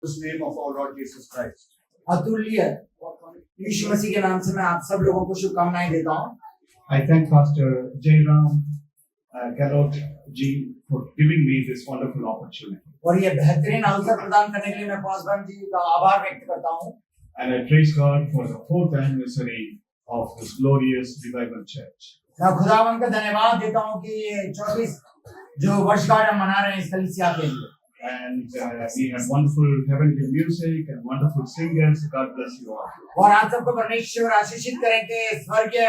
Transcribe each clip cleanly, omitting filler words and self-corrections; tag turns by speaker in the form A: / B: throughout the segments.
A: the name of our Lord Jesus Christ.
B: अतुल्य यीशु मसीह के नाम से मैं आप सब लोगों को शुभकामनाएं देता हूं।
A: I thank Pastor Jairam Galot ji for giving me this wonderful opportunity.
B: और ये बेहतरीन अवसर प्रदान करने के लिए मैं पासवान जी का आभार व्यक्त करता हूं।
A: And I praise God for the 4th anniversary of this glorious revival church.
B: मैं खुदावन का धन्यवाद देता हूं कि ये 24 जो वर्षगांठ हम मना रहे हैं इस कलीसिया के लिए।
A: And we had wonderful heavenly music and wonderful singers. God bless you all.
B: और आप सबको परमेश्वर आशीषित करें कि स्वर्गीय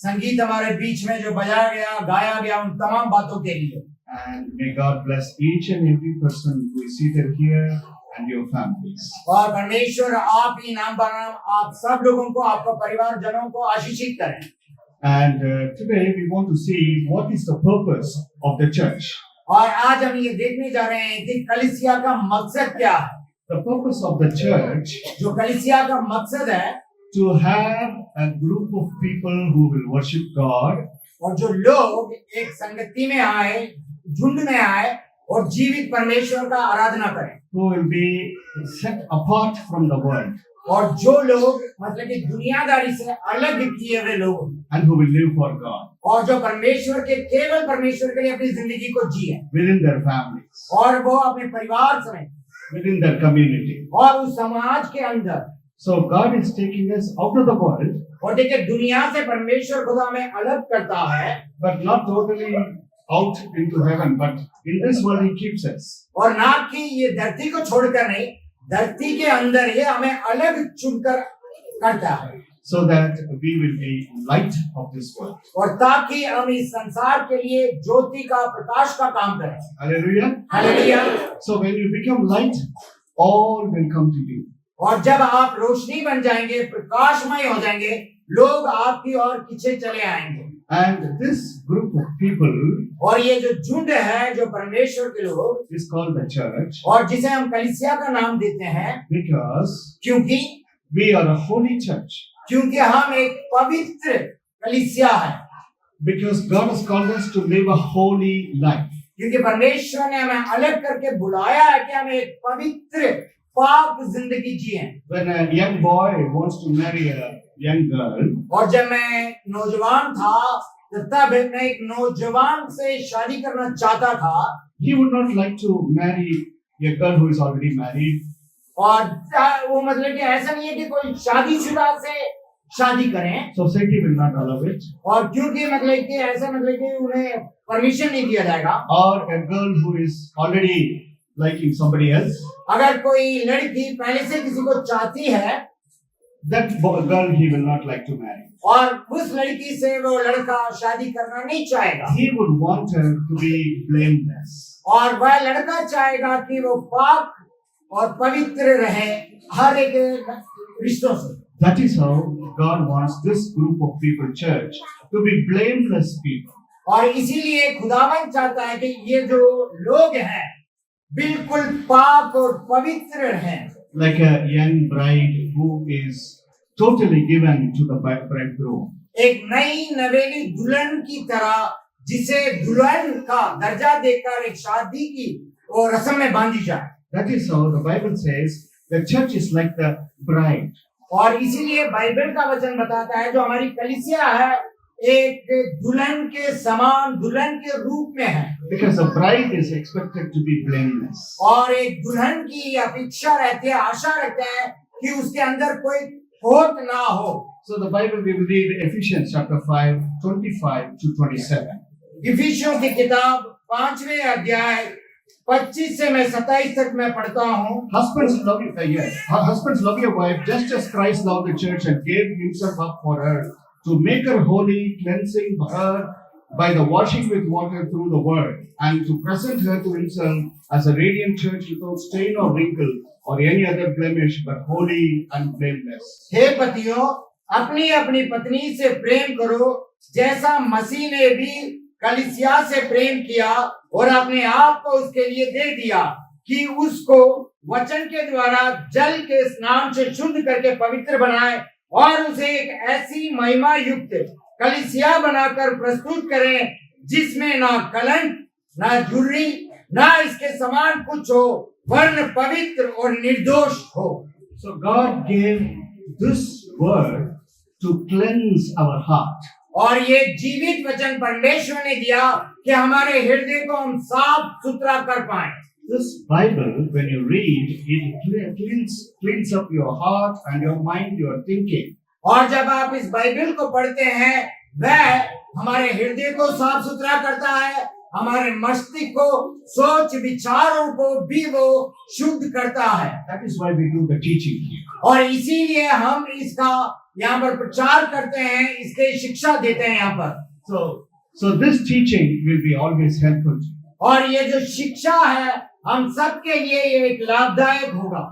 B: संगीत हमारे बीच में जो बजाया गया गाया गया उन तमाम बातों के लिए।
A: And may God bless each and every person who is seated here and your families.
B: और परमेश्वर आप ही नाम बनाम आप सब लोगों को आपका परिवार जनों को आशीषित करें।
A: And today we want to see what is the purpose of the church.
B: और आज हम ये देखने जा रहे हैं कि कलीसिया का मकसद क्या है।
A: The purpose of the church
B: जो कलीसिया का मकसद है
A: to have a group of people who will worship God
B: और जो लोग एक संगति में आए झुंड में आए और जीवित परमेश्वर का आराधना करें,
A: who will be set apart from the world
B: और जो लोग मतलब कि दुनियादारी से अलग किए हुए लोग
A: and who will live for God
B: और जो परमेश्वर के केवल परमेश्वर के लिए अपनी जिंदगी को जिए
A: within their families,
B: और वो अपने परिवार समेत
A: within their community.
B: और उस समाज के अंदर।
A: So God is taking us out of the world,
B: और देखिए दुनिया से परमेश्वर खुदा हमें अलग करता है,
A: but not totally out into heaven, but in this world He keeps us.
B: और ना कि ये धरती को छोड़कर नहीं, धरती के अंदर ये हमें अलग चुनकर करता है,
A: So that we will be light of this world.
B: और ताकि हम इस संसार के लिए ज्योति का प्रकाश का काम करें।
A: Hallelujah.
B: Hallelujah.
A: So when you become light, all will come to you.
B: और जब आप रोशनी बन जाएंगे, प्रकाशमय हो जाएंगे, लोग आपकी ओर पीछे चले आएंगे।
A: And this group of people
B: और ये जो झुंड है, जो परमेश्वर के लोग
A: is called the church
B: और जिसे हम कलीसिया का नाम देते हैं,
A: because
B: क्योंकि
A: we are a holy church.
B: हम एक पवित्र कलीसिया है।
A: Because God has called us to live a holy life.
B: क्योंकि परमेश्वर ने हमें अलग करके बुलाया है कि हम एक पवित्र पाक जिंदगी जिए।
A: When a young boy wants to marry a young girl,
B: और जब मैं नौजवान था तब मैं एक नौजवान से शादी करना चाहता था,
A: he would not like to marry a girl who is already married.
B: और वो मतलब कि ऐसा नहीं है कि कोई शादीशुदा से शादी करें,
A: Society will not allow it.
B: और क्योंकि मतलब कि ऐसा मतलब कि उन्हें परमिशन नहीं दिया जाएगा।
A: Or a girl who is already liking somebody else,
B: अगर कोई लड़की पहले से किसी को चाहती है,
A: that girl he will not like to marry.
B: और उस लड़की से वो लड़का शादी करना नहीं चाहेगा,
A: He would want her to be blameless.
B: और वह लड़का चाहेगा कि वो पाक और पवित्र रहे हर एक रिश्तों से।
A: That is how God wants this group of people, church, to be blameless people.
B: और इसीलिए खुदावन चाहता है कि ये जो लोग हैं बिल्कुल पाक और पवित्र हैं।
A: Like a young bride who is totally given to the bridegroom.
B: एक नई नवेली दुल्हन की तरह जिसे दुल्हन का दर्जा देकर एक शादी की और रस्म में बांधी जाए।
A: That is how the Bible says the church is like the bride.
B: और इसीलिए बाइबल का वचन बताता है जो हमारी कलीसिया है एक दुल्हन के समान, दुल्हन के रूप में है।
A: Because a bride is expected to be blameless.
B: और एक दुल्हन की अपेक्षा रहती है, आशा रहता है कि उसके अंदर कोई खोट ना हो।
A: So the Bible, we will read Ephesians chapter 5, 25 to 27.
B: इफिसियों की किताब 5वें अध्याय 25 से मैं 27 तक मैं पढ़ता हूँ।
A: Husbands love husbands love your wife just as Christ loved the church and gave himself up for her to make her holy, cleansing her by the washing with water through the word, and to present her to himself as a radiant church without stain or wrinkle or any other blemish, but holy and blameless.
B: हे पतियों, अपनी अपनी पत्नी से प्रेम करो जैसा मसीह ने भी कलीसिया से प्रेम किया और अपने आप को उसके लिए दे दिया कि उसको वचन के द्वारा जल के स्नान से शुद्ध करके पवित्र बनाए और उसे एक ऐसी महिमा युक्त कलीसिया बनाकर प्रस्तुत करें जिसमें ना कलंक, ना झुर्री, ना इसके समान कुछ हो, वरन पवित्र और निर्दोष हो।
A: So God gave this word to cleanse our heart.
B: और ये जीवित वचन परमेश्वर ने दिया कि हमारे हृदय को हम साफ सुथरा कर पाए।
A: This Bible, when you read, it cleans up your heart and your mind, your thinking.
B: और जब आप इस बाइबल को पढ़ते हैं, वह हमारे हृदय को साफ सुथरा करता है, हमारे मस्तिष्क को, सोच विचारों को भी वो शुद्ध करता है।
A: That is why we do the teaching here.
B: और इसीलिए हम इसका यहाँ पर प्रचार करते हैं, इसके शिक्षा देते हैं यहाँ पर।
A: So this teaching will be always helpful to you.
B: और ये जो शिक्षा है हम सबके लिए ये एक लाभदायक होगा।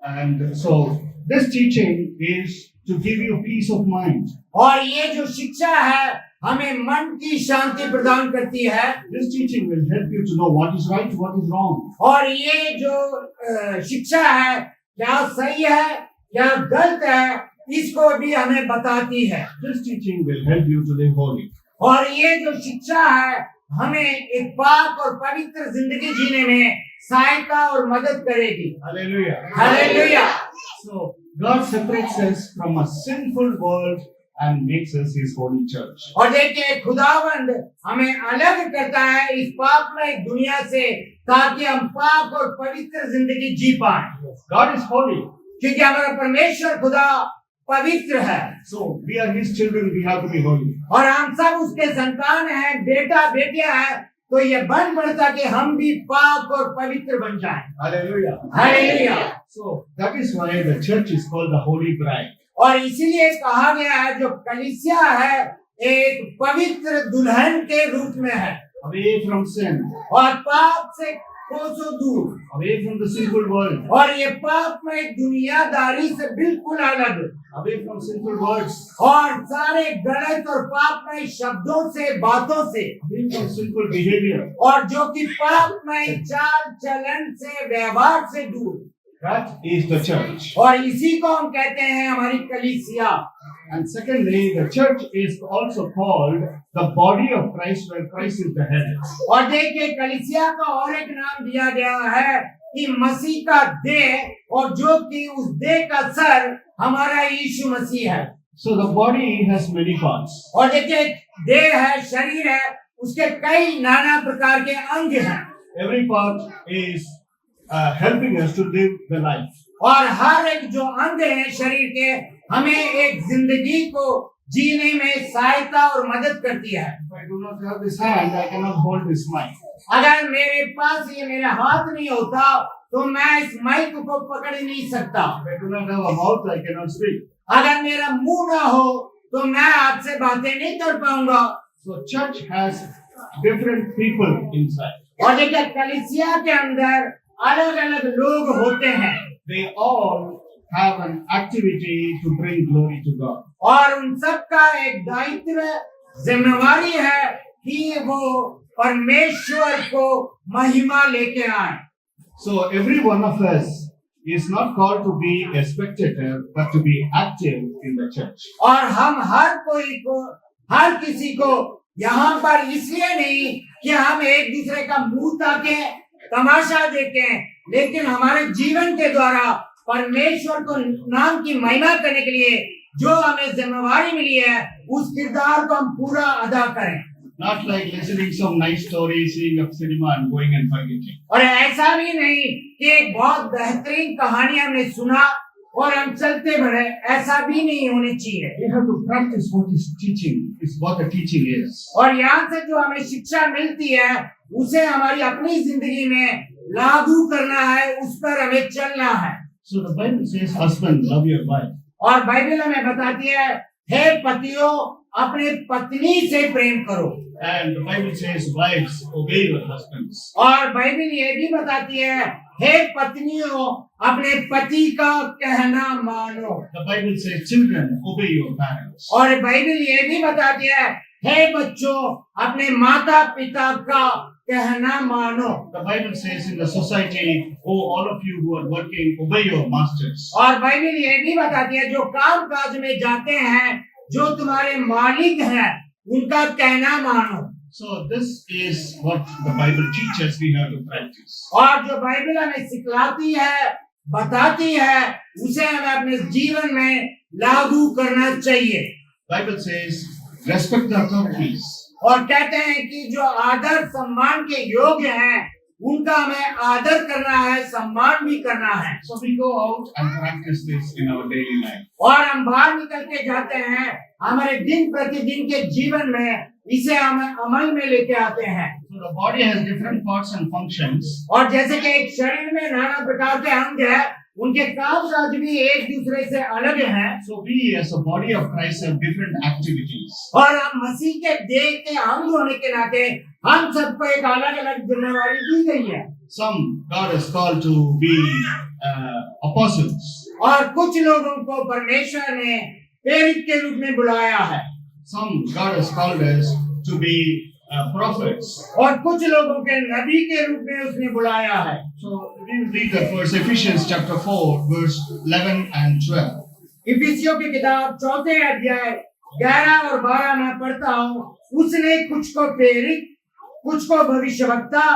A: And so this teaching is to give you peace of mind.
B: और ये जो शिक्षा है हमें मन की शांति प्रदान करती है।
A: This teaching will help you to know what is right, what is wrong.
B: और ये जो शिक्षा है क्या सही है क्या गलत है, इसको भी हमें बताती है।
A: This teaching will help you to live holy.
B: और ये जो शिक्षा है हमें एक पाक और पवित्र जिंदगी जीने में सहायता और मदद करेगी।
A: Hallelujah.
B: Hallelujah.
A: So God separates us from a sinful world and makes us His holy church.
B: और देखिए खुदावंद हमें अलग करता है इस पापमय दुनिया से, ताकि हम पाक और पवित्र जिंदगी जी पाएं।
A: God is holy.
B: क्योंकि हमारा परमेश्वर खुदा पवित्र है।
A: So we are His children. We have to be holy.
B: और हम सब उसके संतान हैं, बेटा बेटियां हैं, तो ये बन पड़ता कि हम भी पाक और पवित्र बन जाएं।
A: Hallelujah.
B: Hallelujah.
A: So that is why the church is called the holy bride.
B: और इसीलिए कहा गया है जो कलीसिया है एक पवित्र दुल्हन के रूप में है,
A: Away from sin,
B: और पाप से कोसों दूर,
A: away from the sinful world,
B: और ये पाप में दुनियादारी से बिल्कुल अलग,
A: away from sinful words,
B: और सारे गलत और पाप में शब्दों से बातों से,
A: away from sinful behavior.
B: और जो कि पाप में चाल चलन से व्यवहार से दूर।
A: That is the church.
B: और इसी को हम कहते हैं हमारी कलीसिया।
A: And secondly, the church is also called the body of Christ, where Christ is the head.
B: और देखिए कलीसिया का और एक नाम दिया गया है कि मसीह का देह, और जो कि उस देह का सर हमारा यीशु मसीह है।
A: So the body has many parts.
B: और देखिए देह है, शरीर है, उसके कई नाना प्रकार के अंग हैं,
A: Every part is helping us to live the life.
B: और हर एक जो अंग है शरीर के हमें एक जिंदगी को जीने में सहायता और मदद करती है।
A: If I do not have this hand, I cannot hold this mic.
B: अगर मेरे पास ये मेरा हाथ नहीं होता तो मैं इस माइक को पकड़ नहीं सकता।
A: If I do not have a mouth, I cannot speak.
B: अगर मेरा मुंह ना हो तो मैं आपसे बातें नहीं कर पाऊंगा।
A: So church has different people inside.
B: और देखिए कलीसिया के अंदर अलग अलग लोग होते हैं,
A: They all have an activity to bring glory to God.
B: और उन सब का एक दायित्व जिम्मेवारी है कि वो परमेश्वर को महिमा लेके आए।
A: So every one of us is not called to be a spectator, but to be active in the church.
B: और हम हर किसी को यहाँ पर इसलिए नहीं कि हम एक दूसरे का मुंह ताके तमाशा देखें, लेकिन हमारे जीवन के द्वारा परमेश्वर को नाम की महिमा करने के लिए जो हमें जिम्मेवारी मिली है उस किरदार को हम पूरा अदा करें।
A: Not like listening some nice stories, seeing a cinema and going and forgetting.
B: और ऐसा भी नहीं कि एक बहुत बेहतरीन कहानी हमने सुना और हम चलते बढ़े, ऐसा भी नहीं होनी चाहिए।
A: We have to practice what is teaching, is what the teaching is.
B: और यहाँ से जो हमें शिक्षा मिलती है उसे हमारी अपनी जिंदगी में लागू करना है, उस पर हमें चलना है।
A: So the Bible says, husband, love your wife.
B: और बाइबल हमें बताती है, हे पतियों अपने पत्नी से प्रेम करो।
A: And the Bible says, wives, obey your husbands.
B: और बाइबल ये भी बताती है, हे पत्नियों अपने पति का कहना मानो।
A: The Bible says, children, obey your parents.
B: और बाइबल ये भी बताती है, हे बच्चों अपने माता पिता का कहना मानो।
A: The Bible says in the society, oh, all of you who are working, obey your masters.
B: और बाइबल ये भी बताती है, जो काम काज में जाते हैं, जो तुम्हारे मालिक हैं, उनका कहना मानो।
A: So this is what the Bible teaches we have to practice.
B: और जो बाइबल हमें सिखलाती है, बताती है, उसे हमें अपने जीवन में लागू करना चाहिए।
A: Bible says, respect the authorities.
B: और कहते हैं कि जो आदर सम्मान के योग्य हैं, उनका हमें आदर करना है, सम्मान भी करना है।
A: So we go out and practice this in our daily life.
B: और हम बाहर निकल के जाते हैं, हमारे दिन प्रतिदिन के जीवन में इसे हम अमल में लेके आते हैं।
A: So the body has different parts and functions.
B: और जैसे कि एक शरीर में नाना प्रकार के अंग है, उनके काम काज भी एक दूसरे से अलग हैं।
A: So we as a body of Christ have different activities.
B: और हम मसीह के देह के अंग होने के नाते हम सबको एक अलग अलग जिम्मेवारी दी गई है।
A: Some God has called to be apostles.
B: और कुछ लोगों को परमेश्वर ने प्रेरित के रूप में बुलाया है।
A: Some God has called us to be prophets.
B: और कुछ लोगों के नबी के रूप में उसने बुलाया है।
A: So we will read that verse, Ephesians chapter 4, verse 11 and 12.
B: इफिसियों की किताब 4 अध्याय 11 और 12 में पढ़ता हूँ। उसने कुछ को प्रेरित, कुछ को भविष्यवक्ता,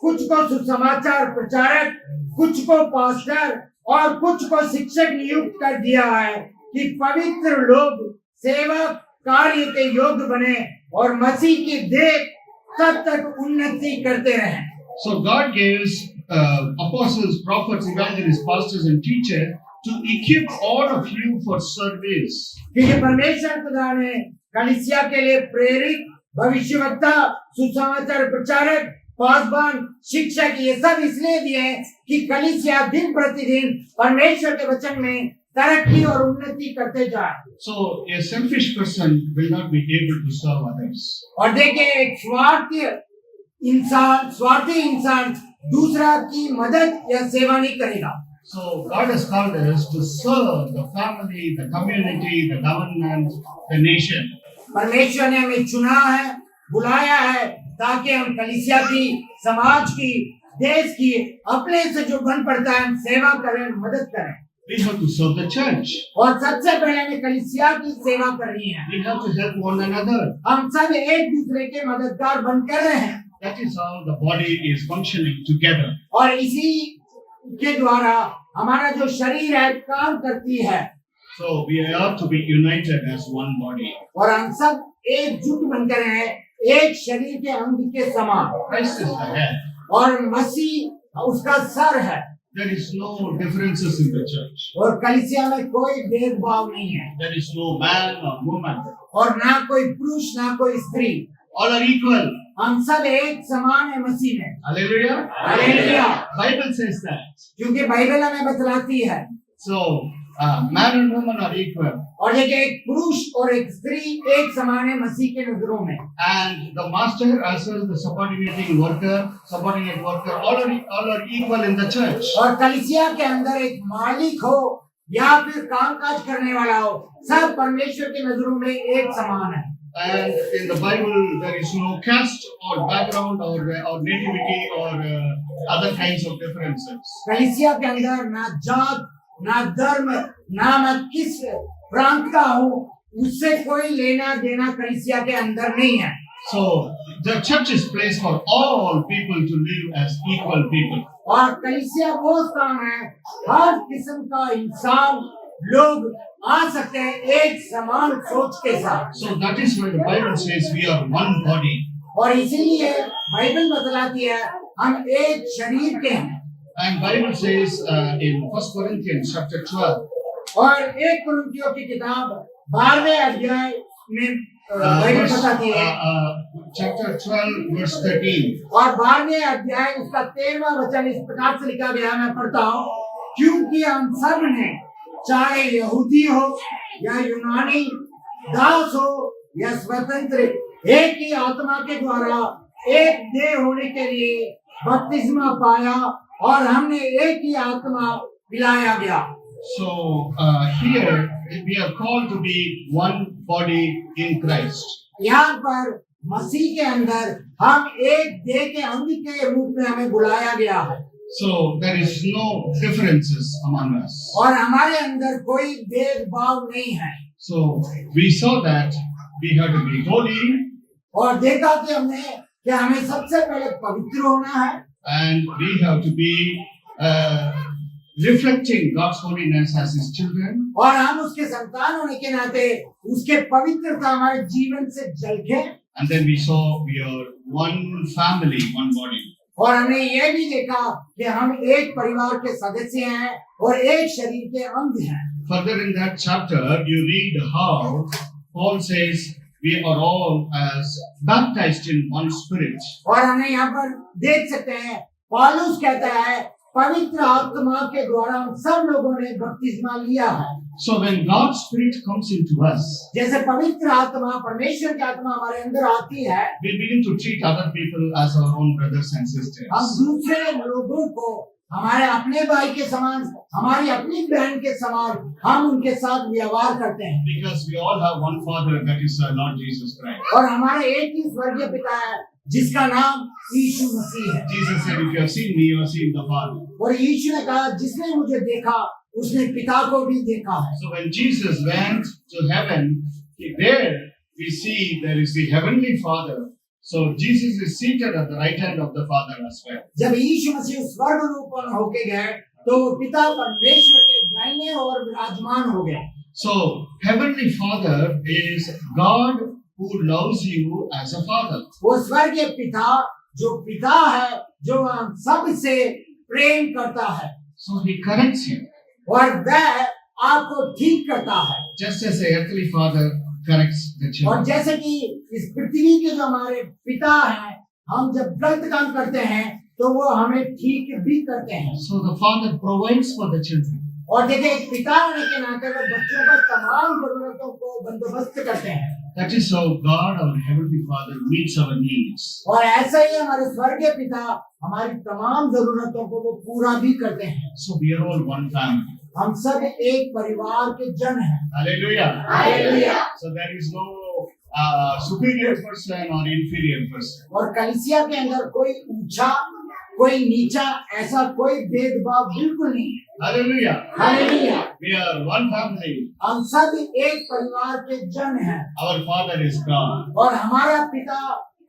B: कुछ को सुसमाचार प्रचारक, कुछ को पास्टर और कुछ को शिक्षक नियुक्त कर दिया है कि पवित्र लोग सेवा कार्य के योग्य बने और मसीह की देह तब तक उन्नति करते रहें।
A: So God gives apostles, prophets, evangelists, pastors and teachers to equip all of you for service.
B: क्योंकि परमेश्वर खुदा ने कलीसिया के लिए प्रेरित, भविष्यवक्ता, सुसमाचार प्रचारक, पासवान, शिक्षक ये सब इसलिए दिए हैं कि कलीसिया दिन प्रतिदिन परमेश्वर के वचन में तरक्की और उन्नति करते जाए।
A: So a selfish person will not be able to serve others.
B: और देखिए एक स्वार्थी इंसान दूसरा की मदद या सेवा नहीं करेगा।
A: So God has called us to serve the family, the community, the government, the nation.
B: परमेश्वर ने हमें चुना है, बुलाया है ताकि हम कलीसिया की, समाज की, देश की, अपने से जो बन पड़ता है हम सेवा करें, मदद करें।
A: We have to serve the church.
B: और सबसे पहले हमें कलीसिया की सेवा करनी है।
A: We have to help one another.
B: हम सब एक दूसरे के मददगार बनकर रहे हैं।
A: That is how the body is functioning together.
B: और इसी के द्वारा हमारा जो शरीर है काम करती है।
A: So we ought to be united as one body.
B: और हम सब एकजुट बनकर हैं, एक शरीर के अंग के समान।
A: Christ is the head.
B: और मसीह उसका सर है।
A: There is no differences in the church.
B: और कलीसिया में कोई भेदभाव नहीं है।
A: There is no man or woman.
B: और ना कोई पुरुष ना कोई स्त्री,
A: All are equal.
B: हम सब एक समान है मसीह में।
A: Hallelujah.
B: Hallelujah.
A: Bible says that.
B: क्योंकि बाइबल हमें बतलाती है।
A: So man and woman are equal.
B: और देखिए एक पुरुष और एक स्त्री एक समान है मसीह के नजरों में।
A: And the master as well as the subordinate worker, all are equal in the church.
B: और कलीसिया के अंदर एक मालिक हो या फिर कामकाज करने वाला हो, सब परमेश्वर के नजरों में एक समान है।
A: And in the Bible there is no caste or background or nativity or other kinds of differences.
B: कलीसिया के अंदर ना जात, ना धर्म, ना मैं किस प्रांत का हूँ, उससे कोई लेना देना कलीसिया के अंदर नहीं है।
A: So the church is place for all people to live as equal people.
B: और कलीसिया वो स्थान है, हर किस्म का इंसान लोग आ सकते हैं एक समान सोच के साथ।
A: So that is why the Bible says we are one body.
B: और इसीलिए बाइबल बतलाती है हम एक शरीर के हैं।
A: And Bible says in 1 Corinthians chapter 12.
B: और 1 कुरिन्थियों की किताब 12वें अध्याय में बाइबल बताती है।
A: Chapter 12 verse 13.
B: और 12वें अध्याय उसका 13वां वचन इस प्रकार से लिखा गया, मैं पढ़ता हूँ। क्योंकि हम सब ने, चाहे यहूदी हो या यूनानी, दास हो या स्वतंत्र, एक ही आत्मा के द्वारा एक देह होने के लिए बपतिस्मा पाया और हमने एक ही आत्मा पिलाया गया।
A: So here we are called to be one body in Christ.
B: यहाँ पर मसीह के अंदर हम एक देह के अंग के रूप में हमें बुलाया गया है।
A: So there is no differences among us.
B: और हमारे अंदर कोई भेदभाव नहीं है।
A: So we saw that we have to be holy
B: और देखा कि हमने कि हमें सबसे पहले पवित्र होना है
A: and we have to be uh, reflecting God's holiness as His children.
B: और हम उसके संतान होने के नाते उसके पवित्रता हमारे जीवन से झलके।
A: And then we saw we are one family, one body.
B: और हमने ये भी देखा कि हम एक परिवार के सदस्य हैं और एक शरीर के अंग हैं।
A: Further in that chapter, you read how Paul says we are all as baptized in one spirit.
B: और हमने यहाँ पर देख सकते हैं पौलुस कहता है पवित्र आत्मा के द्वारा हम सब लोगों ने बपतिस्मा लिया है।
A: So when God's Spirit comes into us,
B: जैसे पवित्र आत्मा परमेश्वर की आत्मा हमारे अंदर आती है,
A: we begin to treat other people as our own brothers and sisters.
B: हम दूसरे लोगों को हमारे अपने भाई के समान, हमारी अपनी बहन के समान हम उनके साथ व्यवहार करते हैं।
A: Because we all have one Father, that is Lord Jesus Christ.
B: और हमारे एक ही स्वर्गीय पिता है जिसका नाम यीशु मसीह है।
A: Jesus said, "If you have seen me, you have seen the Father."
B: और यीशु ने कहा जिसने मुझे देखा उसने पिता को भी देखा है।
A: So when Jesus went to heaven, there we see there is the heavenly Father. So Jesus is seated at the right hand of the Father as well.
B: जब यीशु मसीह स्वर्ग रूपन होके गए तो पिता परमेश्वर के दाहिने ओर विराजमान हो गए।
A: So heavenly Father is God who loves you as a father.
B: वो स्वर्गीय पिता जो पिता है जो हम सब से प्रेम करता है।
A: So He corrects you.
B: और वह आपको ठीक करता है।
A: Just as the earthly father corrects the
B: और
A: children.
B: जैसे कि इस पृथ्वी के जो हमारे पिता हैं हम जब गलत काम करते हैं तो वो हमें ठीक भी करते हैं।
A: So the father provides for the children.
B: और देखिए एक पिता होने के नाते वो बच्चों का तमाम जरूरतों को बंदोबस्त करते हैं।
A: That is how God, our heavenly Father, meets our needs.
B: और ऐसा ही हमारे स्वर्गीय पिता हमारी तमाम जरूरतों को वो पूरा भी करते हैं।
A: So we are all one family.
B: हम सब एक परिवार के जन हैं।
A: Hallelujah.
B: Hallelujah.
A: So there is no superior person or inferior person.
B: और कलीसिया के अंदर कोई ऊंचा कोई नीचा ऐसा कोई भेदभाव बिल्कुल नहीं है।
A: Hallelujah.
B: Hallelujah.
A: We are one family.
B: हम सब एक परिवार के जन हैं
A: Our Father is God.
B: और हमारा पिता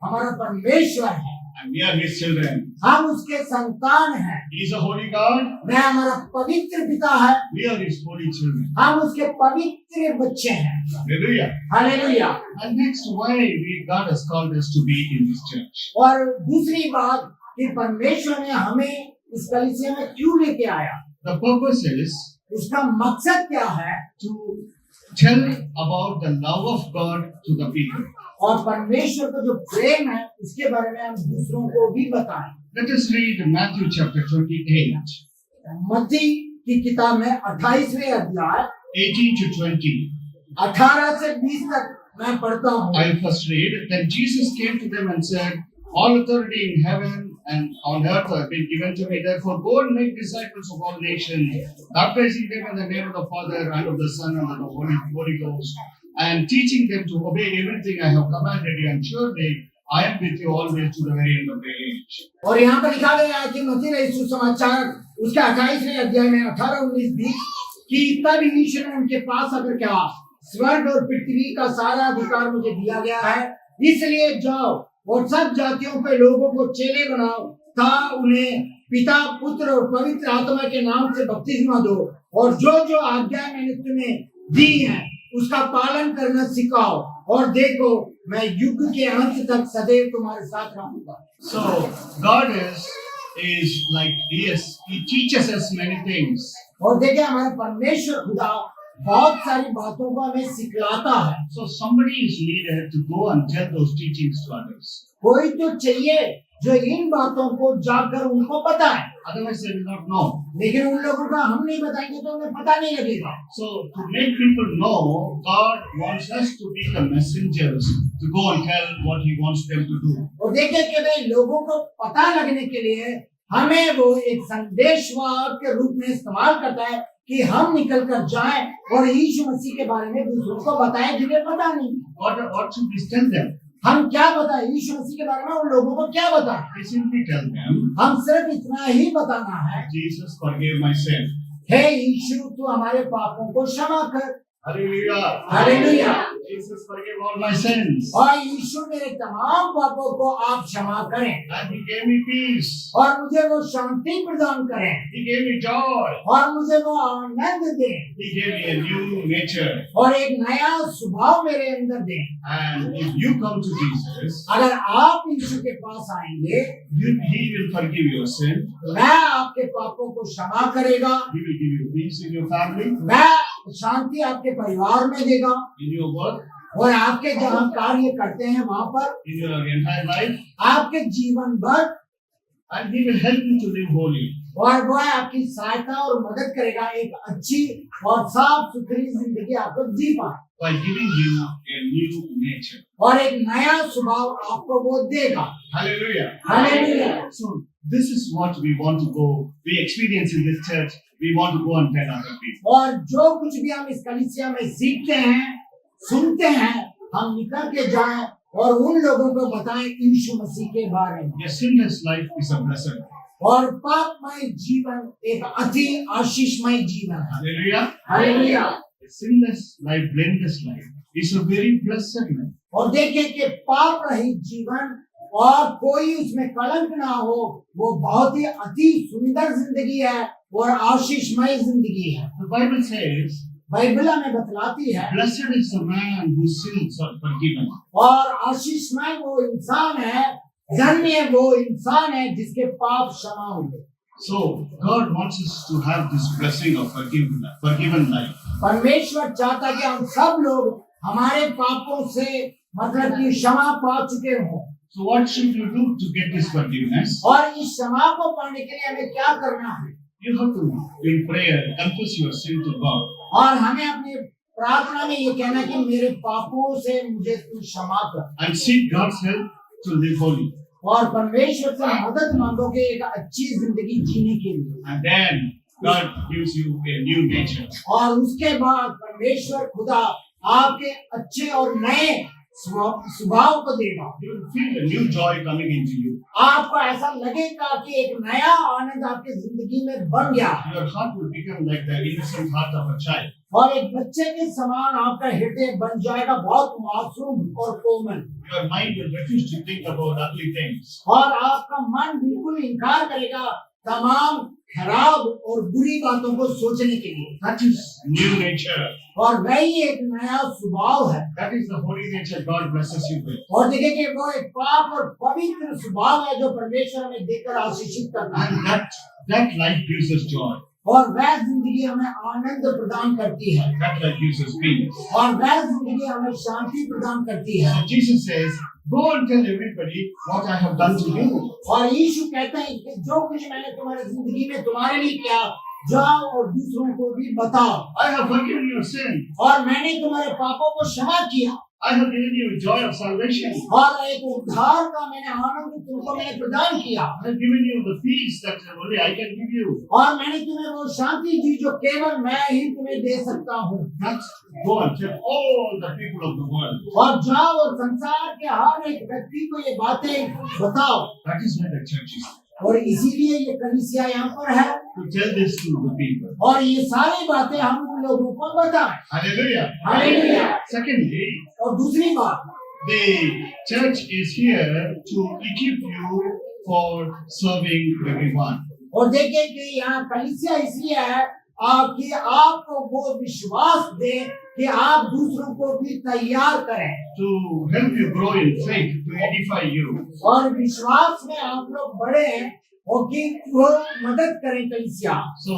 B: हमारा परमेश्वर है।
A: And we are His children.
B: हम उसके संतान हैं।
A: He is a holy God.
B: वह हमारा पवित्र पिता है।
A: We are His holy children.
B: हम उसके पवित्र बच्चे हैं।
A: Hallelujah.
B: Hallelujah.
A: And next, why God has called us to be in His church?
B: और दूसरी बात कि परमेश्वर ने हमें इस कलीसिया में क्यों लेके आया,
A: The purpose is
B: उसका मकसद क्या है,
A: to tell about the love of God to the people.
B: और परमेश्वर का जो प्रेम है उसके बारे में हम दूसरों को भी बताएं।
A: Let us read Matthew chapter 28,
B: मत्ती की किताब में 28वें अध्याय
A: 18 to 20.
B: 18 से 20 तक मैं पढ़ता हूँ।
A: I'll first read. Then Jesus came to them and said, "All authority in heaven and on earth have been given to me. Therefore, go and make disciples of all nations, baptizing them in the name of the Father and of the Son and of the Holy Ghost, and teaching them to obey everything I have commanded you. And surely I am with you always to the very end of the age."
B: और यहाँ पर लिखा गया है कि मत्ती rice सुसमाचार उसके 28वें अध्याय में 18, 19, 20 कि तब यीशु ने उनके पास आकर कहा, स्वर्ग और पृथ्वी का सारा अधिकार मुझे दिया गया है, इसलिए जाओ और सब जातियों के लोगों को चेले बनाओ, ता उन्हें पिता पुत्र और पवित्र आत्मा के नाम से बपतिस्मा दो, और जो जो आज्ञा मैंने तुम्हें दी है उसका पालन करना सिखाओ, और देखो मैं युग के अंत तक सदैव तुम्हारे साथ रहूंगा।
A: So God is like He teaches us many things.
B: और देखिए हमारा परमेश्वर खुदा बहुत सारी बातों को हमें सिखलाता है।
A: So somebody is needed to go and tell those teachings to others.
B: कोई तो चाहिए जो इन बातों को जाकर उनको बताए,
A: Otherwise they will not know.
B: लेकिन उन लोगों का हम नहीं बताएंगे तो उन्हें पता नहीं लगेगा।
A: So to make people know, God wants us to be the messengers to go and tell what He wants them to do.
B: और देखिए कि भाई लोगों को पता लगने के लिए हमें वो एक संदेशवाहक के रूप में इस्तेमाल करता है कि हम निकल कर जाएं और यीशु मसीह के बारे में दूसरों को बताएं जिन्हें पता नहीं।
A: What should we tell them?
B: हम क्या बताएं यीशु मसीह के बारे में, उन लोगों को क्या बताएं?
A: We simply tell them,
B: हम सिर्फ इतना ही बताना है,
A: Jesus forgave my sin.
B: हे यीशु तू हमारे पापों को क्षमा कर।
A: Hallelujah.
B: Hallelujah.
A: Jesus, forgive all my sins.
B: और यीशु मेरे तमाम पापों को आप क्षमा करें
A: And He gave me peace.
B: और मुझे वो शांति प्रदान करें
A: He gave me joy.
B: और मुझे वो आनंद दें
A: He gave me a new nature.
B: और एक नया स्वभाव मेरे अंदर दें।
A: And if you come to Jesus,
B: अगर आप यीशु के पास आएंगे
A: He will forgive your sin.
B: वह आपके पापों को क्षमा करेगा,
A: He will give you peace in your family,
B: वह शांति आपके परिवार में देगा
A: in your work,
B: और आपके जहाँ कार्य करते हैं वहाँ पर
A: in your entire life.
B: आपके जीवन भर,
A: And He will help you to live holy.
B: और वह आपकी सहायता और मदद करेगा एक अच्छी और साफ सुथरी जिंदगी आपको जी पाए
A: By giving you a new nature.
B: और एक नया स्वभाव आपको वो देगा।
A: Hallelujah.
B: Hallelujah.
A: So this is what we want to go. We experience in this church. We want to go and tell other people.
B: और जो कुछ भी हम इस कलीसिया में सीखते हैं, सुनते हैं, हम निकल के जाएं और उन लोगों को बताएं यीशु मसीह के बारे में।
A: A sinless life is a blessing.
B: और पापमय जीवन एक अति आशीषमय जीवन है।
A: Hallelujah.
B: Hallelujah.
A: A sinless life, blameless life is a very blessed life.
B: और देखिए कि पाप रहित जीवन और कोई उसमें कलंक ना हो, वो बहुत ही अति सुंदर जिंदगी है और आशीषमय जिंदगी है।
A: The Bible says,
B: बाइबल हमें बतलाती है
A: blessed is the man whose sins are forgiven.
B: और आशीषमय वो इंसान है, धन्य वो इंसान है जिसके पाप क्षमा हुए।
A: So God wants us to have this blessing of forgiven life.
B: परमेश्वर चाहता है कि हम सब लोग हमारे पापों से मतलब कि क्षमा पा चुके हों।
A: So what should you do to get this forgiveness?
B: और इस क्षमा को पाने के लिए हमें क्या करना है?
A: You have to, in prayer, confess your sin to God.
B: और हमें अपनी प्रार्थना में ये कहना कि मेरे पापों से मुझे तू क्षमा कर
A: And seek God's help to live holy.
B: और परमेश्वर से मदद मांगोगे एक अच्छी जिंदगी जीने के लिए।
A: And then God gives you a new nature.
B: और उसके बाद परमेश्वर खुदा आपके अच्छे और नए स्वभाव को देगा।
A: You will feel a new joy coming into you.
B: आपको ऐसा लगेगा कि एक नया आनंद आपकी जिंदगी में बन गया है
A: Your heart will become like the innocent heart of a child.
B: और एक बच्चे के समान आपका हृदय बन जाएगा, बहुत मासूम और कोमल।
A: Your mind will refuse to think about ugly things.
B: और आपका मन बिल्कुल इनकार करेगा तमाम खराब और बुरी बातों को सोचने के लिए।
A: That is new nature.
B: और वही एक नया स्वभाव है।
A: That is the holy nature God blesses you with.
B: और देखिए कि वो एक पाप और पवित्र स्वभाव है जो परमेश्वर हमें देकर आशीषित करता है।
A: And that life gives us joy.
B: और वह जिंदगी हमें आनंद प्रदान करती है
A: That life gives us peace.
B: और वह जिंदगी हमें शांति प्रदान करती है।
A: So Jesus says, go and tell everybody what I have done to you.
B: और यीशु कहते हैं कि जो कुछ मैंने तुम्हारी जिंदगी में तुम्हारे लिए किया, जाओ और दूसरों को भी बताओ।
A: I have forgiven your sin.
B: और मैंने तुम्हारे पापों को क्षमा किया
A: I have given you joy of salvation.
B: और एक उद्धार का मैंने आनंद तुमको मैंने प्रदान किया
A: I have given you the peace that only I can give you.
B: और मैंने तुम्हें वो शांति दी जो केवल मैं ही तुम्हें दे सकता हूँ।
A: That's go and tell all the people of the world.
B: और जाओ और संसार के हर एक व्यक्ति को ये बातें बताओ।
A: That is why the church is.
B: और इसीलिए ये कलीसिया यहाँ पर है
A: To tell this to the people.
B: और ये सारी बातें हम उन लोगों को बताएं।
A: Hallelujah.
B: हालेलुया।
A: Secondly,
B: और दूसरी बात,
A: the church is here to equip you for serving everyone.
B: और देखिए कि यहाँ कलीसिया इसलिए है कि आपको वो विश्वास दे कि आप दूसरों को भी तैयार करें
A: To help you grow in faith, to edify you.
B: और विश्वास में आप लोग बढ़े और कि वो मदद करें कलीसिया।
A: So,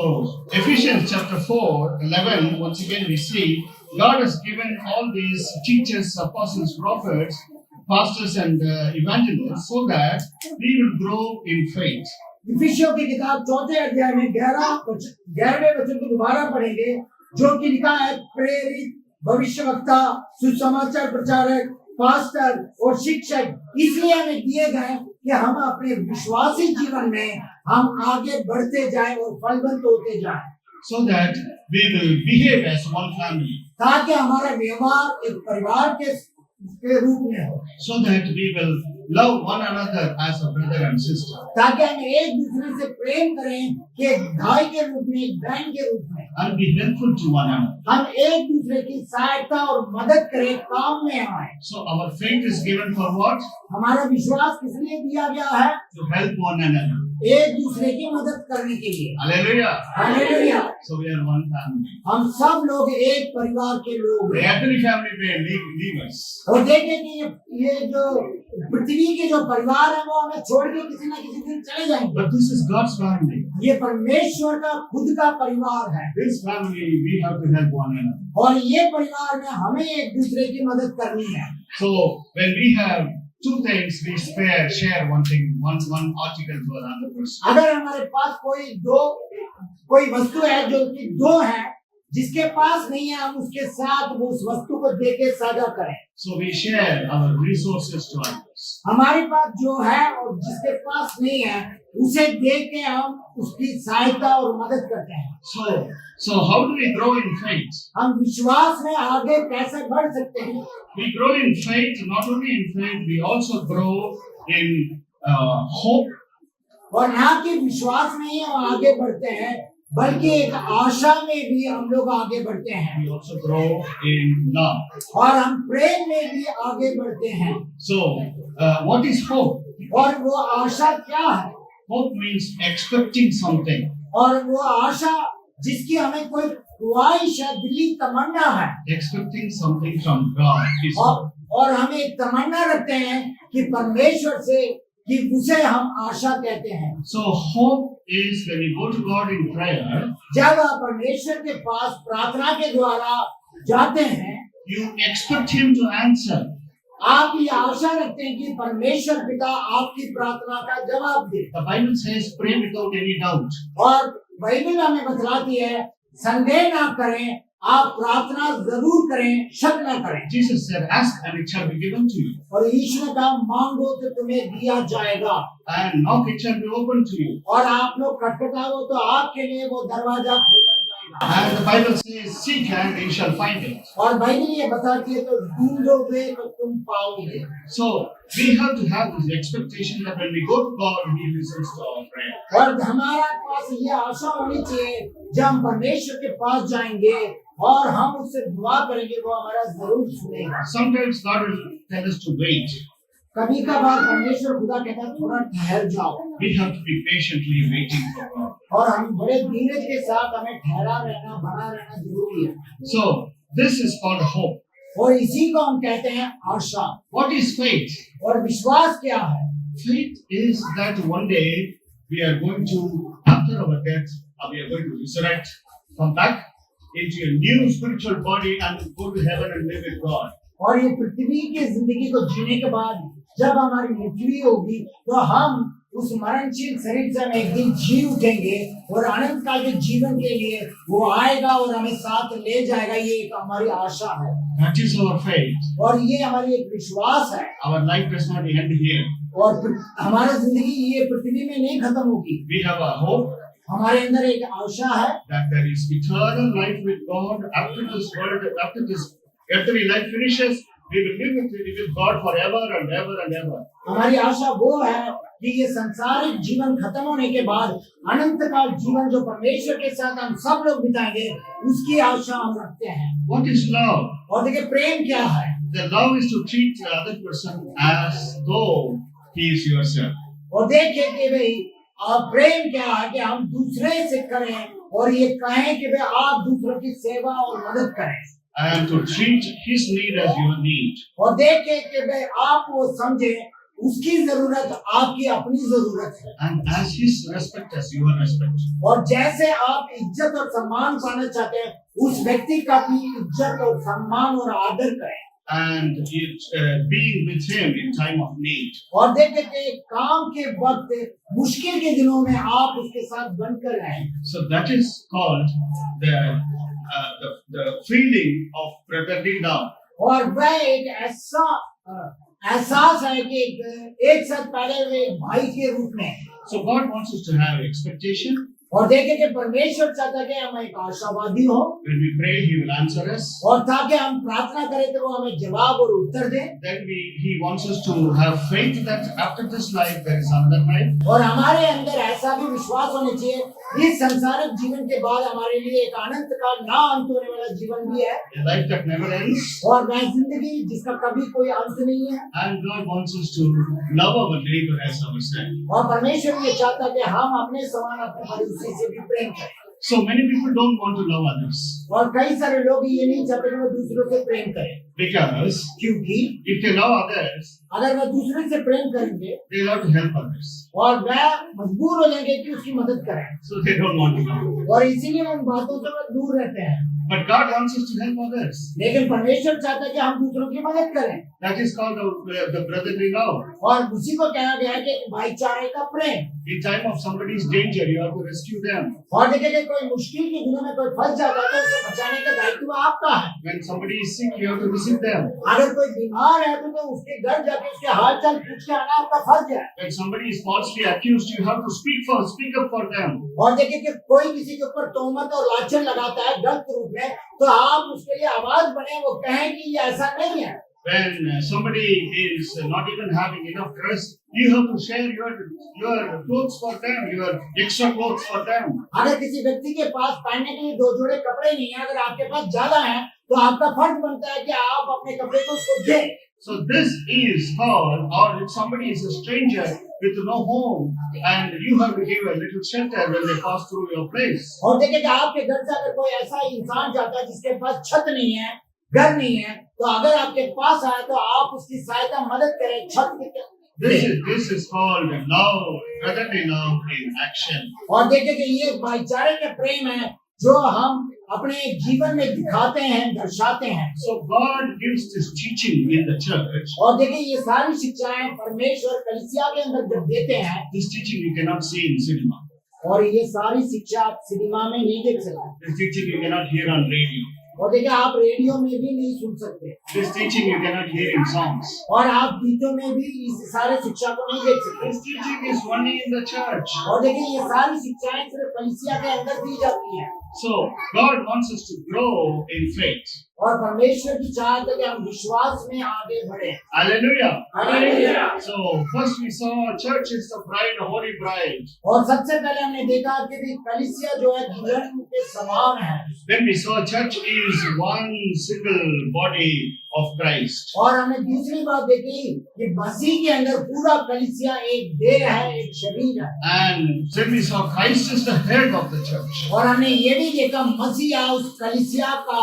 A: Ephesians chapter 4, 11, once again we see God has given all these teachers, apostles, prophets, pastors and evangelists so that we will grow in faith.
B: इफिसियों की किताब 4 अध्याय में 11वें वचन को दोबारा पढ़ेंगे, जो कि लिखा है प्रेरित, भविष्यवक्ता, सुसमाचार प्रचारक, पास्टर और शिक्षक इसलिए हमें दिए गए कि हम अपने विश्वासी जीवन में हम आगे बढ़ते जाएं और फलवंत होते जाएं,
A: So that we will behave as one family.
B: ताकि हमारा व्यवहार एक परिवार के रूप में हो,
A: So that we will love one another as a brother and sister,
B: ताकि हम एक दूसरे से प्रेम करें कि एक भाई के रूप में, एक बहन के रूप में
A: and be helpful to one another.
B: हम एक दूसरे की सहायता और मदद करें, काम में आए।
A: So our faith is given for what?
B: हमारा विश्वास किस लिए दिया गया है?
A: To help one another.
B: एक दूसरे की मदद करने के लिए।
A: Hallelujah.
B: Hallelujah.
A: So we are one family.
B: हम सब लोग एक परिवार के लोग
A: The
B: हैं।
A: earthly family may leave us,
B: और देखें कि ये जो पृथ्वी के जो परिवार है वो हमें छोड़ के किसी न किसी दिन चले जाएंगे,
A: but this is God's family.
B: ये परमेश्वर का खुद का परिवार है
A: This family we have to help one another.
B: और ये परिवार में हमें एक दूसरे की मदद करनी है।
A: So when we have two things, we share one thing, one article to another person.
B: अगर हमारे पास कोई वस्तु है जो कि दो है, जिसके पास नहीं है हम उसके साथ वो उस वस्तु को देके साझा करें।
A: So we share our resources to others.
B: हमारे पास जो है और जिसके पास नहीं है उसे दे के हम उसकी सहायता और मदद करते हैं।
A: So how do we grow in faith?
B: हम विश्वास में आगे कैसे बढ़ सकते हैं?
A: We grow in faith, not only in faith, we also grow in hope.
B: और ना कि विश्वास में ही हम आगे बढ़ते हैं, बल्कि एक आशा में भी हम लोग आगे बढ़ते हैं।
A: We also grow in love.
B: और हम प्रेम में भी आगे बढ़ते हैं।
A: So what is hope?
B: और वो आशा क्या है?
A: Hope means expecting something.
B: और वो आशा जिसकी हमें कोई ख्वाहिश है, दिली तमन्ना है,
A: Expecting something from God is hope.
B: और हम एक तमन्ना रखते हैं कि परमेश्वर से, कि उसे हम आशा कहते हैं।
A: So hope is when you go to God in prayer,
B: जब आप परमेश्वर के पास प्रार्थना के द्वारा जाते हैं,
A: you expect Him to answer.
B: आप ये आशा रखते हैं कि परमेश्वर पिता आपकी प्रार्थना का जवाब दे।
A: The Bible says, pray without any doubt.
B: और बाइबल हमें बतलाती है, संदेह ना करें, आप प्रार्थना जरूर करें, शक न करें।
A: Jesus said, ask and it shall be given to you.
B: और ईश्वर का मांगो तो तुम्हें दिया जाएगा,
A: And knock, it shall be opened to you.
B: और आप लोग खटखटाओ तो आपके लिए वो दरवाजा खोला जाएगा।
A: And the Bible says, seek and you shall find it.
B: और बाइबल ये बताती है तो ढूंढोगे तो तुम पाओगे।
A: So we have to have this expectation that when we go to God, He listens to our prayer.
B: और हमारा पास ये आशा होनी चाहिए, जब हम परमेश्वर के पास जाएंगे और हम उससे दुआ करेंगे, वो हमारा जरूर सुनेगा।
A: Sometimes God will tell us to wait.
B: कभी कभार परमेश्वर खुदा कहता है थोड़ा ठहर जाओ,
A: We have to be patiently waiting for God.
B: और हम बड़े धीरज के साथ हमें ठहरा रहना, बना रहना जरूरी है।
A: So this is called hope.
B: और इसी को हम कहते हैं आशा।
A: What is faith?
B: और विश्वास क्या है?
A: Faith is that one day we are going to, after our death, we are going to resurrect, come back into a new spiritual body and go to heaven and live with God.
B: और ये पृथ्वी की जिंदगी को जीने के बाद जब हमारी मृत्यु होगी तो हम उस मरणशील शरीर से हम एक दिन जी उठेंगे और अनंत काल के जीवन के लिए वो आएगा और हमें साथ ले जाएगा। ये एक हमारी आशा है
A: That is our faith.
B: और ये हमारी एक विश्वास है।
A: Our life does not end here.
B: और हमारी जिंदगी ये पृथ्वी में नहीं खत्म होगी।
A: We have a hope
B: हमारे अंदर एक आशा है
A: that there is eternal life with God after this world, after this earthly life finishes. We will live with God forever and ever and ever.
B: हमारी आशा वो है कि ये संसारिक जीवन खत्म होने के बाद अनंत काल जीवन जो परमेश्वर के साथ हम सब लोग बिताएंगे, उसकी आशा हम रखते हैं।
A: What is love?
B: और देखिए प्रेम क्या है?
A: The love is to treat the other person as though he is yourself.
B: और देखिए कि भाई आप प्रेम क्या है कि हम दूसरे से करें और ये कहें कि भाई आप दूसरों की सेवा और मदद करें।
A: And to treat his need as your need.
B: और देखिए कि भाई आप वो समझे उसकी जरूरत आपकी अपनी जरूरत है।
A: And as his respect as your respect.
B: और जैसे आप इज्जत और सम्मान पाना चाहते हैं, उस व्यक्ति का भी इज्जत और सम्मान और आदर करें।
A: And being with him in time of need.
B: और देखिए कि काम के वक्त मुश्किल के दिनों में आप उसके साथ बनकर रहें।
A: So that is called the feeling of brotherly love.
B: और वह एक ऐसा एहसास है कि एक साथ पहले हुए भाई के रूप में।
A: So God wants us to have expectation.
B: और देखें कि परमेश्वर चाहता है कि हम एक आशावादी हो
A: When we pray, He will answer us.
B: और ताकि हम प्रार्थना करें तो वो हमें जवाब और उत्तर दे
A: Then He wants us to have faith that after this life there is another life.
B: और हमारे अंदर ऐसा भी विश्वास होना चाहिए इस संसारिक जीवन के बाद हमारे लिए एक अनंत काल ना अंत होने वाला जीवन भी है
A: A life that never ends.
B: और वह जिंदगी जिसका कभी कोई अंत नहीं है
A: And God wants us to love our neighbor as ourselves.
B: और परमेश्वर ये चाहता है कि हम अपने समान अपने पड़ोसी से भी प्रेम करें
A: So many people don't want to love others
B: और कई सारे लोग ये नहीं चाहते कि वो दूसरों से प्रेम करें
A: because
B: क्योंकि
A: if they love others,
B: अगर वह दूसरे से प्रेम करेंगे
A: they love to help others.
B: और वह मजबूर हो जाएंगे कि उसकी मदद करें
A: So they don't want to love.
B: और इसीलिए उन बातों से वह दूर रहते हैं
A: But God wants us to help others.
B: लेकिन परमेश्वर चाहता है कि हम दूसरों की मदद करें
A: That is called the brotherly love.
B: और उसी को कहा गया है कि भाईचारे का प्रेम
A: In time of somebody's danger, you have to rescue them.
B: और देखिए कि कोई मुश्किल के दिनों में कोई फंस जाता है तो उसे बचाने का दायित्व आपका है
A: When somebody is sick, you have to visit them.
B: अगर कोई बीमार है तो उसके घर जाके उसके हाल चाल पूछ के आना आपका फर्ज है
A: When somebody is falsely accused, you have to speak up for them.
B: और देखिए कि कोई किसी के ऊपर तोहमत और लांछन लगाता है गलत रूप में तो आप उसके लिए आवाज बने वो कहें कि ये ऐसा नहीं है
A: When somebody is not even having enough dress, you have to share your clothes for them, your extra clothes for them.
B: अगर किसी व्यक्ति के पास पहनने के लिए 2 जोड़े कपड़े नहीं है अगर आपके पास ज्यादा है तो आपका फर्ज बनता है कि आप अपने कपड़े को उसको दें
A: So this is called, or if somebody is a stranger with no home, and you have to give a little shelter when they pass through your place.
B: और देखिए कि आपके घर से अगर कोई ऐसा इंसान जाता है जिसके पास छत नहीं है घर नहीं है तो अगर आपके पास आए तो आप उसकी सहायता मदद करें छत की
A: This is called love, brotherly love in action.
B: और देखिए कि ये भाईचारे के प्रेम है जो हम अपने जीवन में दिखाते हैं दर्शाते हैं
A: So God gives this teaching in the church.
B: और देखिए ये सारी शिक्षाएं परमेश्वर कलीसिया के अंदर जब देते हैं
A: This teaching you cannot see in cinema.
B: और ये सारी शिक्षा आप सिनेमा में नहीं देख सकते
A: This teaching you cannot hear on radio.
B: और देखिए आप रेडियो में भी नहीं सुन सकते
A: This teaching you cannot hear in songs.
B: और आप गीतों में भी इस सारे शिक्षा को नहीं देख सकते
A: This teaching is only in the church.
B: और देखिए ये सारी शिक्षाएं सिर्फ कलीसिया के अंदर दी जाती हैं
A: So God wants us to grow in faith.
B: और परमेश्वर की चाहत है कि हम विश्वास में आगे बढ़े
A: Hallelujah.
B: Hallelujah
A: So first we saw church is the bride, a holy bride.
B: और सबसे पहले हमने देखा कि भी कलीसिया जो है दुल्हन के समान है
A: Then we saw church is one single body of Christ.
B: और हमने दूसरी बात देखी कि मसीह के अंदर पूरा कलीसिया एक देह है एक शरीर है
A: And then we saw Christ is the head of the church.
B: और हमने ये भी देखा मसीहा उस कलीसिया का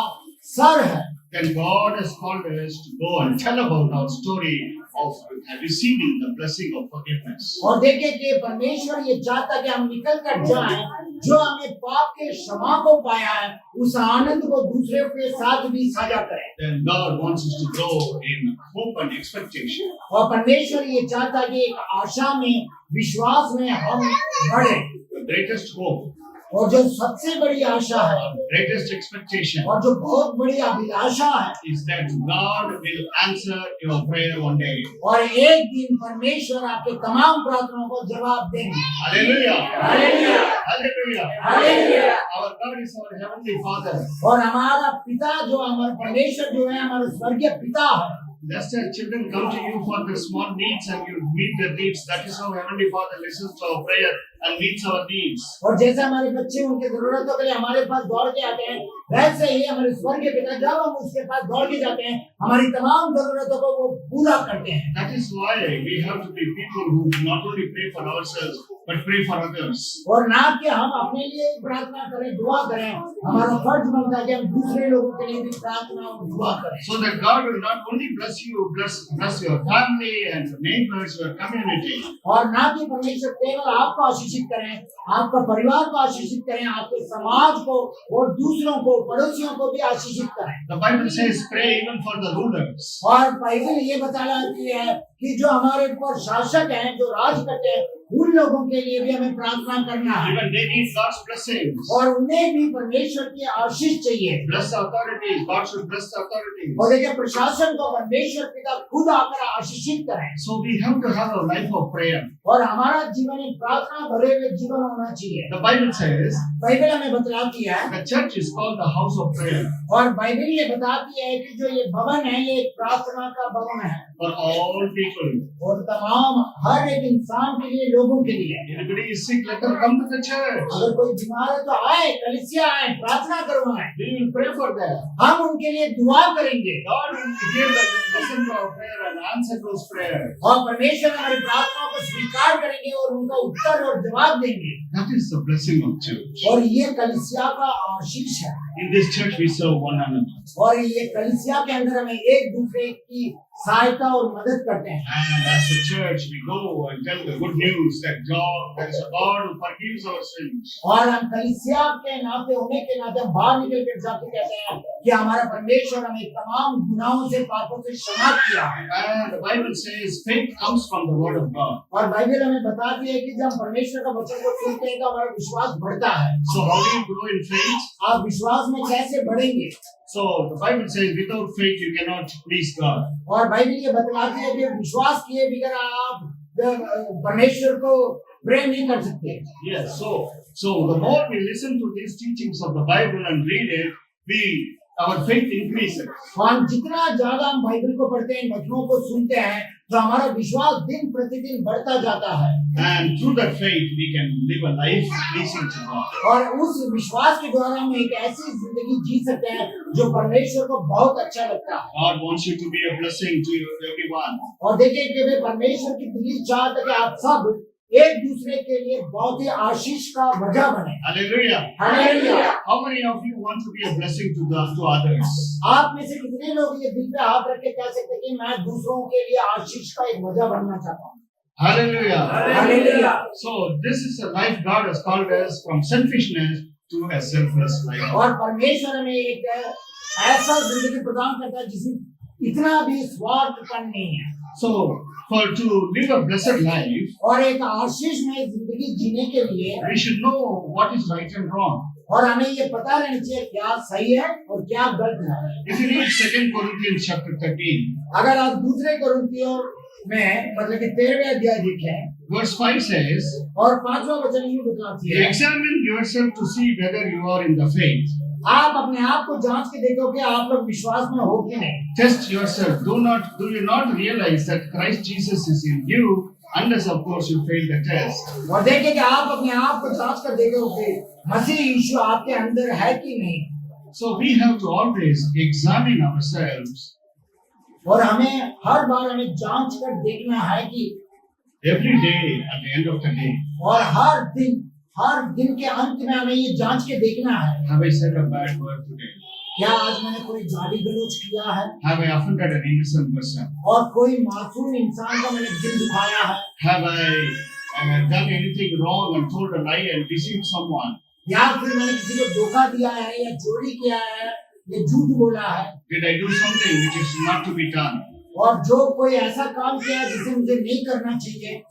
B: सर है
A: Then God has called us to go and tell about our story of receiving the blessing of forgiveness.
B: और देखिए कि परमेश्वर ये चाहता है कि हम निकल कर जाएं जो हमने पाप के क्षमा को पाया है उस आनंद को दूसरे के साथ भी साझा करें
A: Then God wants us to grow in hope and expectation.
B: और परमेश्वर ये चाहता है कि एक आशा में विश्वास में हम बढ़े
A: The greatest hope,
B: और जो सबसे बड़ी आशा है
A: greatest expectation
B: और जो बहुत बड़ी अभिलाषा है
A: is that God will answer your prayer one day.
B: और एक दिन परमेश्वर आपके तमाम प्रार्थनाओं को जवाब देंगे
A: Hallelujah.
B: Hallelujah
A: Hallelujah.
B: Hallelujah
A: Our God is our heavenly Father.
B: और हमारा पिता जो हमारा परमेश्वर जो है हमारा स्वर्गीय पिता है
A: Just as children come to you for their small needs and you meet their needs, that is how Heavenly Father listens to our prayer and meets our needs.
B: और जैसे हमारे बच्चे उनके जरूरतों के लिए हमारे पास दौड़ के आते हैं वैसे ही हमारे स्वर्गीय पिता जब हम उसके पास दौड़ के जाते हैं हमारी तमाम जरूरतों को वो पूरा करते हैं
A: That is why we have to be people who not only pray for ourselves but pray for others.
B: और ना कि हम अपने लिए प्रार्थना करें दुआ करें हमारा फर्ज बनता है कि हम दूसरे लोगों के लिए भी प्रार्थना और दुआ करें
A: So that God will not only bless you, bless your family and your neighbors, your community.
B: और ना कि परमेश्वर केवल आपको आशीषित करें आपका परिवार को आशीषित करें आपके समाज को और दूसरों को पड़ोसियों को भी आशीषित करें
A: The Bible says pray even for the rulers.
B: और बाइबल ये बताती है कि जो हमारे ऊपर शासक हैं जो राज करते हैं उन लोगों के लिए भी हमें प्रार्थना करना है
A: Even they need God's blessings.
B: और उन्हें भी परमेश्वर की आशीष चाहिए।
A: Bless the authorities. God should bless the authorities.
B: और देखिए प्रशासन को परमेश्वर पिता खुद आकर आशीषित करें
A: So we have to have a life of prayer.
B: और हमारा जीवन एक प्रार्थना भरे हुए जीवन होना चाहिए।
A: The Bible says
B: बाइबल हमें बतलाती है
A: the church is called the house of prayer
B: और बाइबल ये बताती है कि जो ये भवन है ये एक प्रार्थना का भवन है
A: for all people.
B: और तमाम हर एक इंसान के लिए, लोगों के लिए।
A: Anybody is sick, let them come to the church.
B: अगर कोई बीमार है तो आए, कलीसिया आए, प्रार्थना करवाएं।
A: We will pray for them.
B: हम उनके लिए दुआ करेंगे
A: God will hear the listen to our prayer and answer those prayers.
B: और परमेश्वर हमारी प्रार्थनाओं को स्वीकार करेंगे और उनका उत्तर और जवाब देंगे।
A: That is the blessing of church.
B: और ये कलीसिया का आशीष है
A: In this church we serve one another.
B: और ये कलीसिया के अंदर हमें एक दूसरे की सहायता और मदद करते हैं।
A: And as a church we go and tell the good news that God, there is a God who forgives our sins.
B: और हम कलीसिया के नाते होने के नाते हम बाहर निकल कर जाके कहते हैं कि हमारा परमेश्वर हमें तमाम गुनाहों से, पापों से क्षमा किया है।
A: And the Bible says faith comes from the word of God.
B: और बाइबल हमें बताती है कि जब हम परमेश्वर का वचन को सुनते हैं तो हमारा विश्वास बढ़ता है।
A: So how do you grow in faith?
B: आप विश्वास में कैसे बढ़ेंगे?
A: So the Bible says without faith you cannot please God.
B: और बाइबल ये बतलाती है कि विश्वास किए बगैर आप परमेश्वर को प्रेम नहीं कर सकते।
A: Yes, so the more we listen to these teachings of the Bible and read it, our faith increases.
B: और जितना ज्यादा हम बाइबल को पढ़ते हैं, वचनों को सुनते हैं, तो हमारा विश्वास दिन प्रतिदिन बढ़ता जाता है।
A: And through that faith we can live a life pleasing to God.
B: और उस विश्वास के द्वारा हम एक ऐसी जिंदगी जी सकते हैं जो परमेश्वर को बहुत अच्छा लगता है।
A: God wants you to be a blessing to everyone.
B: और देखिए कि वे परमेश्वर की दिली चाहत है कि आप सब एक दूसरे के लिए बहुत ही आशीष का वजह बने।
A: Hallelujah.
B: Hallelujah.
A: How many of you want to be a blessing to others?
B: आप में से कितने लोग ये दिल पे हाथ रख के कह सकते हैं कि मैं दूसरों के लिए आशीष का एक वजह बनना चाहता हूँ?
A: Hallelujah.
B: Hallelujah.
A: So this is a life God has called us from selfishness to a selfless life.
B: और परमेश्वर हमें एक ऐसा जिंदगी प्रदान करता है जिसमें इतना भी स्वार्थपन नहीं है।
A: So to live a blessed life,
B: और एक आशीष में जिंदगी जीने के लिए
A: we should know what is right and wrong.
B: और हमें ये पता रहना चाहिए क्या सही है और क्या गलत है।
A: If you read 2 Corinthians chapter 13,
B: अगर आप दूसरे कोरिन्थियों में मतलब कि 13वें अध्याय देखें,
A: verse 5 says,
B: और 5वां वचन यूं बताती है,
A: examine yourself to see whether you are in the faith.
B: आप अपने आप को जांच के देखो कि आप लोग विश्वास में हो कि नहीं।
A: Test yourself. Do you not realize that Christ Jesus is in you, unless of course you fail the test.
B: और देखिए कि आप अपने आप को जांच कर देखो कि मसीह यीशु आपके अंदर है कि नहीं।
A: So we have to always examine ourselves.
B: और हमें हर बार हमें जांच कर देखना है कि
A: Every day at the end of the day,
B: और हर दिन के अंत में हमें ये जांच के देखना है,
A: have I said a bad word today?
B: क्या आज मैंने कोई गाली गलौज किया है?
A: Have I offended an innocent person?
B: और कोई मासूम इंसान का मैंने दिल दुखाया है?
A: Have I done anything wrong and told a lie and deceived someone?
B: या फिर मैंने किसी को धोखा दिया है या चोरी किया है या झूठ बोला है?
A: Did I do something which is not to be done?
B: और जो कोई ऐसा काम किया है जिसे मुझे नहीं करना चाहिए?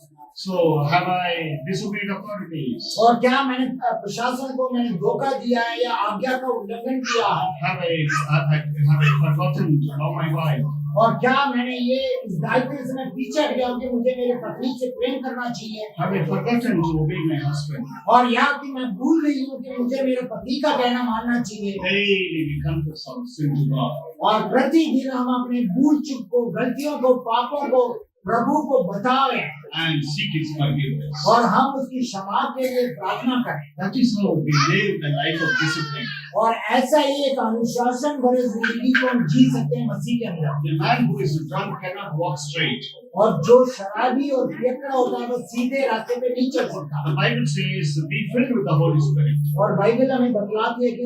A: So have I disobeyed authorities?
B: और क्या मैंने प्रशासन को मैंने धोखा दिया है या आज्ञा का उल्लंघन किया है?
A: Have I forgotten to love my wife?
B: और क्या मैंने ये इस दायित्व से मैं पीछे हट गया हूँ कि मुझे मेरे पत्नी से प्रेम करना चाहिए?
A: Have I forgotten to obey my husband?
B: और यहाँ कि मैं भूल गई हूँ कि मुझे मेरे पति का कहना मानना चाहिए।
A: Daily we confess our sin to God.
B: और प्रतिदिन हम अपने भूल चूक को, गलतियों को, पापों को प्रभु को बताएं
A: And seek His forgiveness.
B: और हम उसकी क्षमा के लिए प्रार्थना करें।
A: That is how we live the life of discipline.
B: और ऐसा ही एक अनुशासन भरे जिंदगी को हम जी सकते हैं मसीह के अंदर।
A: The man who is drunk cannot walk straight.
B: और जो शराबी और पियक्कड़ होता है वो सीधे रास्ते पे नहीं चल सकता।
A: The Bible says, "Be filled with the Holy Spirit."
B: और बाइबल हमें बतलाती है कि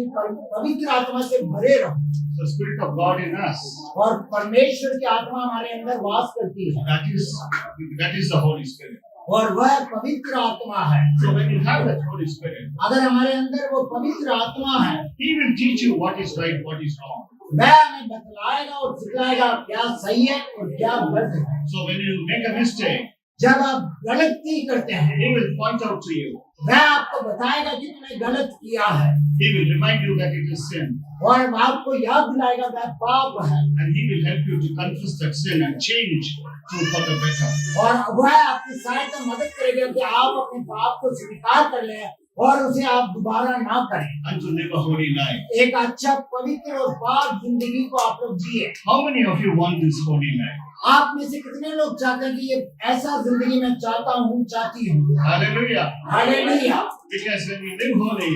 B: पवित्र आत्मा से भरे रहो।
A: The Spirit of God in us.
B: और परमेश्वर की आत्मा हमारे अंदर वास करती है।
A: That is the Holy Spirit.
B: और वह पवित्र आत्मा है।
A: So when you have that Holy Spirit,
B: अगर हमारे अंदर वो पवित्र आत्मा है,
A: He will teach you what is right, what is wrong.
B: वह हमें बतलाएगा और सिखाएगा क्या सही है और क्या गलत है।
A: So when you make a mistake,
B: जब आप गलती करते हैं
A: He will point out to you.
B: वह आपको बताएगा कि तुमने गलत किया है
A: He will remind you that it is sin.
B: और आपको याद दिलाएगा वह पाप है
A: And He will help you to confess that sin and change to for the better.
B: और वह आपकी सहायता मदद करेगा कि आप अपने पाप को स्वीकार कर लें और उसे आप दोबारा ना करें
A: And to live a holy life.
B: एक अच्छा पवित्र और पाक जिंदगी को आप लोग जिए
A: How many of you want this holy life?
B: आप में से कितने लोग चाहते हैं कि ये ऐसा जिंदगी मैं चाहता हूँ चाहती हूँ
A: Hallelujah.
B: Hallelujah
A: Because when we live holy,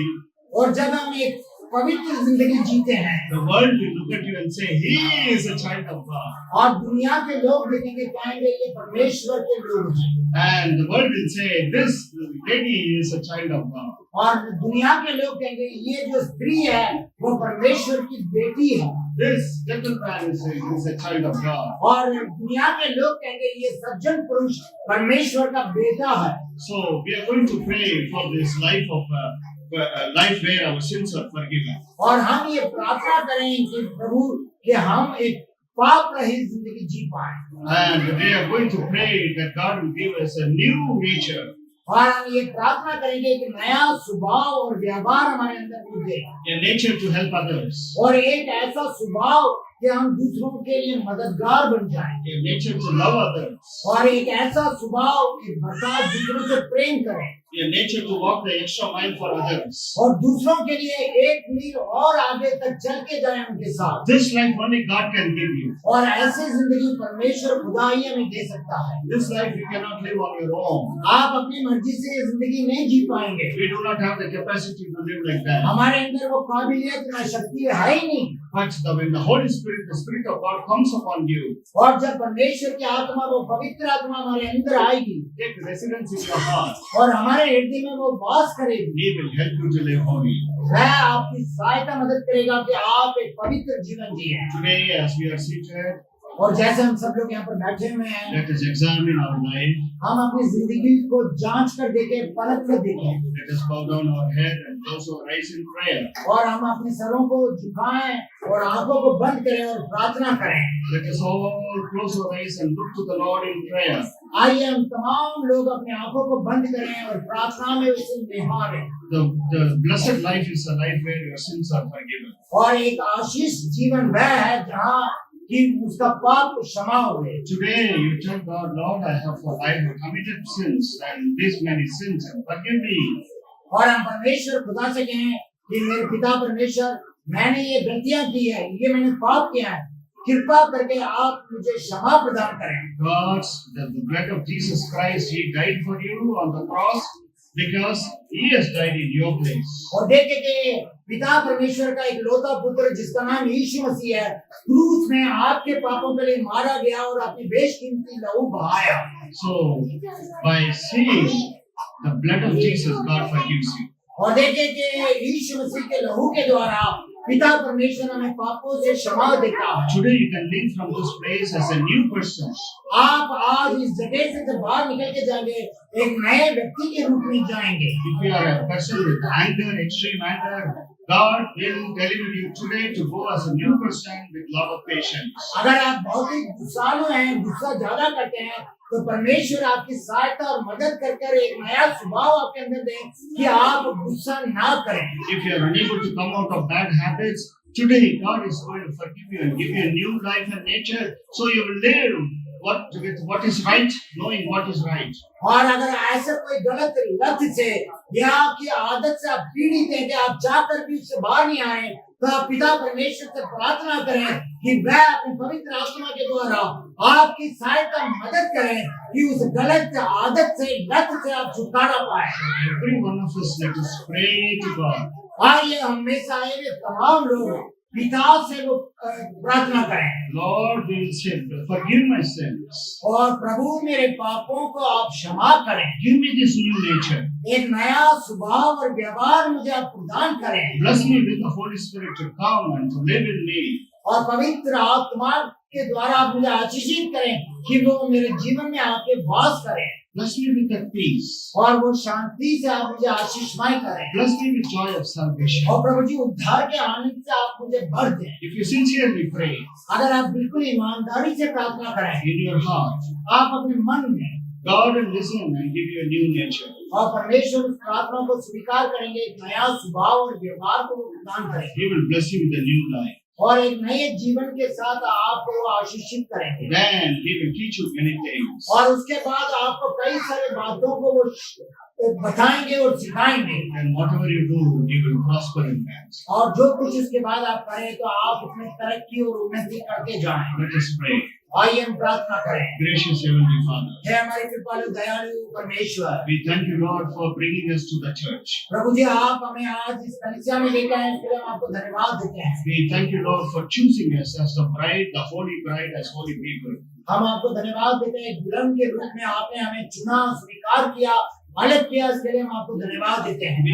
B: और जब हम एक पवित्र जिंदगी जीते हैं
A: the world will look at you and say, He is a child of God.
B: और दुनिया के लोग देखेंगे कहेंगे ये परमेश्वर के लोग हैं
A: And the world will say, This lady is a child of God.
B: और दुनिया के लोग कहेंगे ये जो स्त्री है वो परमेश्वर की बेटी है
A: This gentleman is a child of God.
B: और दुनिया के लोग कहेंगे ये सज्जन पुरुष परमेश्वर का बेटा है
A: So we are going to pray for this life of life where our sins are forgiven.
B: और हम ये प्रार्थना करें कि प्रभु कि हम एक पाप रहित जिंदगी जी पाए
A: And we are going to pray that God will give us a new nature.
B: और हम ये प्रार्थना करेंगे कि नया स्वभाव और व्यवहार हमारे अंदर मुझे
A: A nature to help others.
B: और एक ऐसा स्वभाव कि हम दूसरों के लिए मददगार बन जाएं
A: A nature to love others.
B: और एक ऐसा स्वभाव एक भरसाव दूसरों से प्रेम करें
A: A nature to walk the extra mile for others.
B: और दूसरों के लिए एक मील और आगे तक चल के जाएं उनके साथ
A: This life only God can give you.
B: और ऐसी जिंदगी परमेश्वर खुदा ही हमें दे सकता है
A: This life you cannot live on your own.
B: आप अपनी मर्जी से ये जिंदगी नहीं जी पाएंगे
A: We do not have the capacity to live like that.
B: हमारे अंदर वो काबिलियत ना शक्ति है ही नहीं
A: But when the Holy Spirit, the Spirit of God comes upon you,
B: और जब परमेश्वर की आत्मा वो पवित्र आत्मा हमारे अंदर आएगी
A: take residence in your heart.
B: और हमारे हृदय में वो वास करेगी
A: He will help you to live holy.
B: वह आपकी सहायता मदद करेगा कि आप एक पवित्र जीवन जिए
A: Today, as we are seated,
B: और जैसे हम सब लोग यहाँ पर बैठे हुए हैं
A: let us examine our life.
B: हम अपनी जिंदगी को जांच कर देखें परख कर देखें
A: Let us bow down our head and close our eyes in prayer.
B: और हम अपने सरों को झुकाएं और आंखों को बंद करें और प्रार्थना करें
A: Let us all close our eyes and look to the Lord in prayer.
B: आइए हम तमाम लोग अपने आंखों को बंद करें और प्रार्थना में उसे निहारें
A: The blessed life is a life where your sins are forgiven.
B: और एक आशीष जीवन वह है जहाँ कि उसका पाप क्षमा हुए
A: Today, you tell God, Lord, I have committed sins and these many sins, and forgive me.
B: और हम परमेश्वर खुदा से कहें कि मेरे पिता परमेश्वर मैंने ये गलतियां की है ये मैंने पाप किया है कृपा करके आप मुझे क्षमा प्रदान करें
A: God, the blood of Jesus Christ, He died for you on the cross because He has died in your place.
B: और देखे कि पिता परमेश्वर का एक लौता पुत्र जिसका नाम यीशु मसीह है क्रूस में आपके पापों के लिए मारा गया और अपनी बेशकीमती लहू बहाया
A: So, by seeing the blood of Jesus, God forgives you.
B: और देखे कि यीशु मसीह के लहू के द्वारा पिता परमेश्वर हमें पापों से क्षमा देता है
A: Today, you can leave from this place as a new person.
B: आप आज इस जगह से जब बाहर निकल के जाएंगे एक नए व्यक्ति के रूप में जाएंगे
A: If you are a person with anger, extreme anger, God will deliver you today to go as a new person with lot of patience.
B: अगर आप बहुत ही गुस्सालु हैं गुस्सा ज्यादा करते हैं तो परमेश्वर आपकी सहायता और मदद कर एक नया स्वभाव आपके अंदर दे कि आप गुस्सा ना करें
A: If you are unable to come out of bad habits, today God is going to forgive you and give you a new life and nature, so you will live with what is right, knowing what is right.
B: और अगर ऐसा कोई गलत लत से या की आदत से आप पीड़ित हैं कि आप चाहकर भी उससे बाहर नहीं आए तो आप पिता परमेश्वर से प्रार्थना करें कि वह अपनी पवित्र आत्मा के द्वारा आपकी सहायता मदद करें कि उस गलत आदत से लत से आप छुटकारा पाए
A: Every one of us, let us pray to God.
B: आइए हमेशा ये तमाम लोग पिता से वो प्रार्थना करें
A: Lord, we will say, forgive my sins.
B: और प्रभु मेरे पापों को आप क्षमा करें
A: Give me this new nature.
B: एक नया स्वभाव और व्यवहार मुझे आप प्रदान करें
A: Bless me with the Holy Spirit to come and to live in me.
B: और पवित्र आत्मा के द्वारा आप मुझे आशीषित करें कि वो मेरे जीवन में आके वास करें
A: Bless me with that peace.
B: और वो शांति से आप मुझे आशीषमय करें
A: Bless me with joy of salvation.
B: और प्रभु जी उद्धार के आनंद से आप मुझे भर दें
A: If you sincerely pray
B: अगर आप बिल्कुल ईमानदारी से प्रार्थना करें
A: in your heart,
B: आप अपने मन में
A: God will listen and give you a new nature.
B: और परमेश्वर उस प्रार्थना को स्वीकार करेंगे, एक नया स्वभाव और व्यवहार को वो प्रदान करेंगे
A: He will bless you with a new life.
B: और एक नए जीवन के साथ आपको आशीषित करेंगे
A: Then He will teach you many things.
B: और उसके बाद आपको कई सारे बातों को वो बताएंगे और सिखाएंगे
A: And whatever you do, you will prosper in that.
B: और जो कुछ उसके बाद आप करें तो आप उसमें तरक्की और उन्नति करके जाएं।
A: Let us pray.
B: आइए हम प्रार्थना करें।
A: Gracious Heavenly Father,
B: हे हमारे कृपालु दयालु परमेश्वर,
A: we thank you, Lord, for bringing us to the church.
B: प्रभु जी आप हमें आज इस कलीसिया में लेकर आए, इसके लिए हम आपको धन्यवाद देते हैं।
A: We thank you, Lord, for choosing us as the bride, the holy bride, as holy people.
B: हम आपको धन्यवाद देते हैं, दुल्हन के रूप में आपने हमें चुना, स्वीकार किया, अलग किया, इसके लिए हम आपको धन्यवाद देते हैं।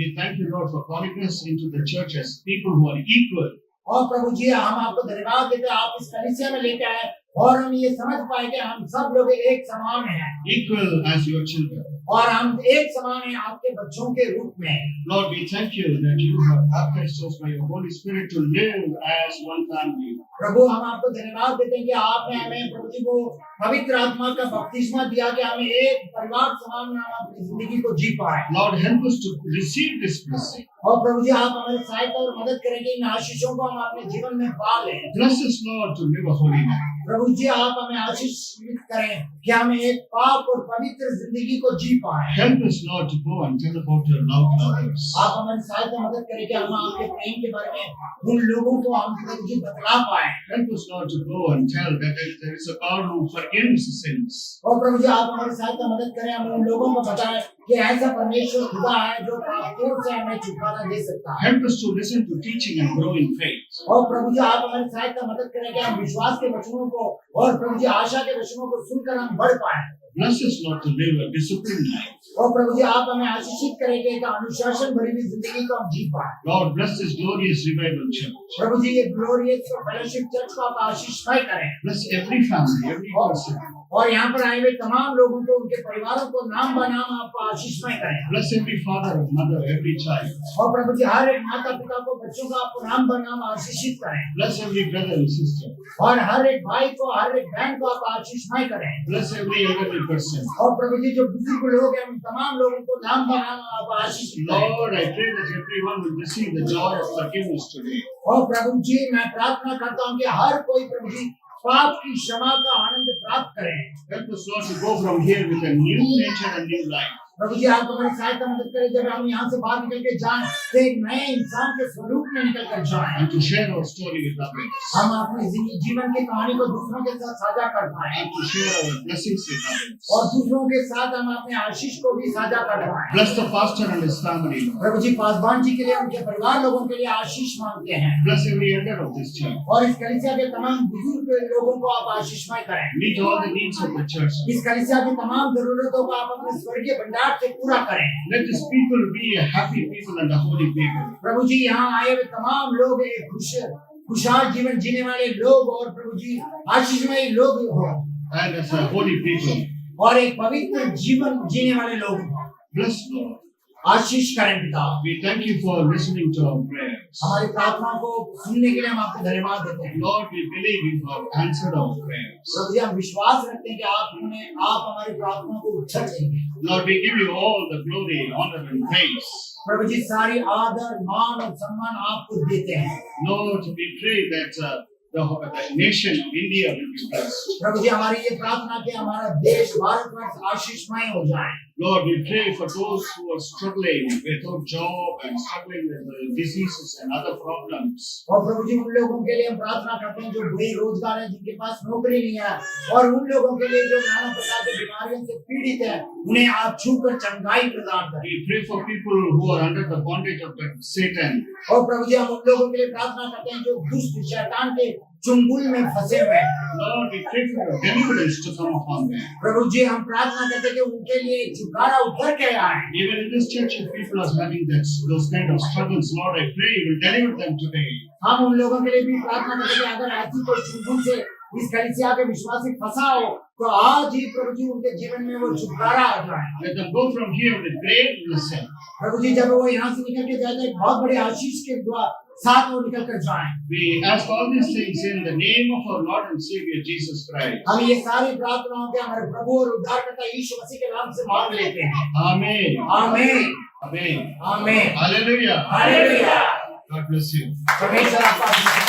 A: We thank you, Lord, for calling us into the church as people who are equal.
B: और प्रभु जी हम आपको धन्यवाद देते हैं, आप इस कलीसिया में लेकर आए और हम ये समझ पाए कि हम सब लोग एक समान हैं
A: Equal as your children.
B: और हम एक समान हैं आपके बच्चों के रूप में।
A: Lord, we thank you that you have baptized us by your Holy Spirit to live as one family.
B: प्रभु हम आपको धन्यवाद देते हैं कि आपने हमें प्रभु जी को पवित्र आत्मा का बपतिस्मा दिया कि हमें एक परिवार समान हम अपनी जिंदगी को जी पाए।
A: Lord, help us to receive this blessing.
B: और प्रभु जी आप हमारी सहायता और मदद करेंगे, इन आशीषों को हम अपने जीवन में पा लें।
A: Bless us, Lord, to live a holy life.
B: प्रभु जी आप हमें आशीष करें कि हम एक पाप और पवित्र जिंदगी को जी पाए।
A: Help us, Lord, to go and tell about your love to others.
B: आप हमारी सहायता मदद करें कि हम आपके प्रेम के बारे में उन लोगों को हम प्रभु जी बतला पाए।
A: Help us, Lord, to go and tell that there is a God who forgives sins.
B: और प्रभु जी आप हमारी सहायता मदद करें, हम उन लोगों को बताएं कि ऐसा परमेश्वर खुदा है जो पापों से हमें छुटकारा दे सकता है।
A: Help us to listen to teaching and grow in faith.
B: और प्रभु जी आप हमारी सहायता मदद करें कि हम विश्वास के वचनों को और प्रभु जी आशा के वचनों को सुनकर हम बढ़ पाए।
A: Bless us, Lord, to live a disciplined life.
B: और प्रभु जी आप हमें आशीषित करेंगे कि अनुशासन भरी हुई जिंदगी को हम जी पाए।
A: Lord, bless this glorious revival church.
B: प्रभु जी ये ग्लोरियस फेलोशिप चर्च को आप आशीषमय करें
A: Bless every family, every person.
B: और यहाँ पर आए हुए तमाम लोगों को, उनके परिवारों को नाम बनाम आप आशीषमय करें।
A: Bless every father and mother, every child.
B: और प्रभु जी हर एक माता पिता को, बच्चों को आप नाम बनाम आशीषित करें।
A: Bless every brother and sister.
B: और हर एक भाई को, हर एक बहन को आप आशीषमय करें।
A: Bless every elderly person.
B: और प्रभु जी जो बुजुर्ग लोग हैं उन तमाम लोगों को नाम बनाम आप आशीषित करें।
A: Lord, I pray that everyone will receive the joy of forgiveness today.
B: और प्रभु जी मैं प्रार्थना करता हूँ कि हर कोई प्रभु जी पाप की क्षमा का आनंद प्राप्त करें।
A: Help us, Lord, to go from here with a new nature and new life.
B: प्रभु जी आप हमारी सहायता मदद करें, जब हम यहाँ से बाहर निकल के जाएं तो एक नए इंसान के स्वरूप में निकल कर जाएं।
A: And to share our story with others.
B: हम अपनी जीवन की कहानी को दूसरों के साथ साझा कर पाए
A: And to share our blessings with others.
B: और दूसरों के साथ हम अपने आशीष को भी साझा कर पाए।
A: Bless the pastor and his family, Lord.
B: प्रभु जी पासवान जी के लिए, उनके परिवार लोगों के लिए आशीष मांगते हैं
A: Bless every elder of this church.
B: और इस कलीसिया के तमाम बुजुर्ग लोगों को आप आशीषमय करें।
A: Meet all the needs of the church.
B: इस कलीसिया की तमाम जरूरतों को आप अपने स्वर्गीय भंडार से पूरा करें।
A: Let these people be a happy people and a holy people.
B: प्रभु जी यहाँ आए हुए तमाम लोग एक खुशहाल जीवन जीने वाले लोग और प्रभु जी आशीषमय लोग हो
A: And as a holy people.
B: और एक पवित्र जीवन जीने वाले लोग हो।
A: Bless, Lord.
B: आशीष करें पिता।
A: We thank you for listening to our prayers.
B: हमारी प्रार्थनाओं को सुनने के लिए हम आपको धन्यवाद देते हैं।
A: Lord, we believe you have answered our prayers.
B: प्रभु जी हम विश्वास रखते हैं कि आप हमारी प्रार्थनाओं को उत्तर देंगे।
A: Lord, we give you all the glory, honor, and praise.
B: प्रभु जी सारी आदर, मान और सम्मान आपको देते हैं।
A: Lord, we pray that the nation of India will be blessed.
B: प्रभु जी हमारी ये प्रार्थना कि हमारा देश भारतवर्ष आशीषमय हो जाए।
A: Lord, we pray for those who are struggling without job and struggling with diseases and other problems.
B: और प्रभु जी उन लोगों के लिए हम प्रार्थना करते हैं जो बेरोजगार हैं, जिनके पास नौकरी नहीं है, और उन लोगों के लिए जो नाना प्रकार की बीमारियों से पीड़ित है, उन्हें आप छूकर चंगाई प्रदान करें।
A: We pray for people who are under the bondage of Satan.
B: और प्रभु जी हम उन लोगों के लिए प्रार्थना करते हैं जो दुष्ट शैतान के चुंगुल में फंसे हुए हैं।
A: Lord, we pray for your deliverance to come upon them.
B: प्रभु जी हम प्रार्थना करते हैं कि उनके लिए छुटकारा उतर के आए।
A: Even in this church, if people are having those kind of struggles, Lord, I pray you will deliver them today.
B: हम उन लोगों के लिए भी प्रार्थना करते हैं कि अगर ऐसी कोई चुंगुल से इस कलीसिया के विश्वासी फंसा हो तो आज ही प्रभु जी उनके जीवन में वो छुटकारा आ जाए।
A: Let them go from here with great blessing.
B: प्रभु जी जब वो यहाँ से निकल के जाए तो एक बहुत बड़े आशीष के साथ वो निकल कर जाए।
A: We ask all these things in the name of our Lord and Savior Jesus Christ.
B: हम ये सारी प्रार्थनाओं के हमारे प्रभु और उद्धारकर्ता यीशु मसीह के नाम से मांग लेते हैं।
A: Amen.
B: आमीन
A: Amen.
B: आमीन
A: Hallelujah.
B: Hallelujah.
A: God bless you.
B: परमेश्वर आपका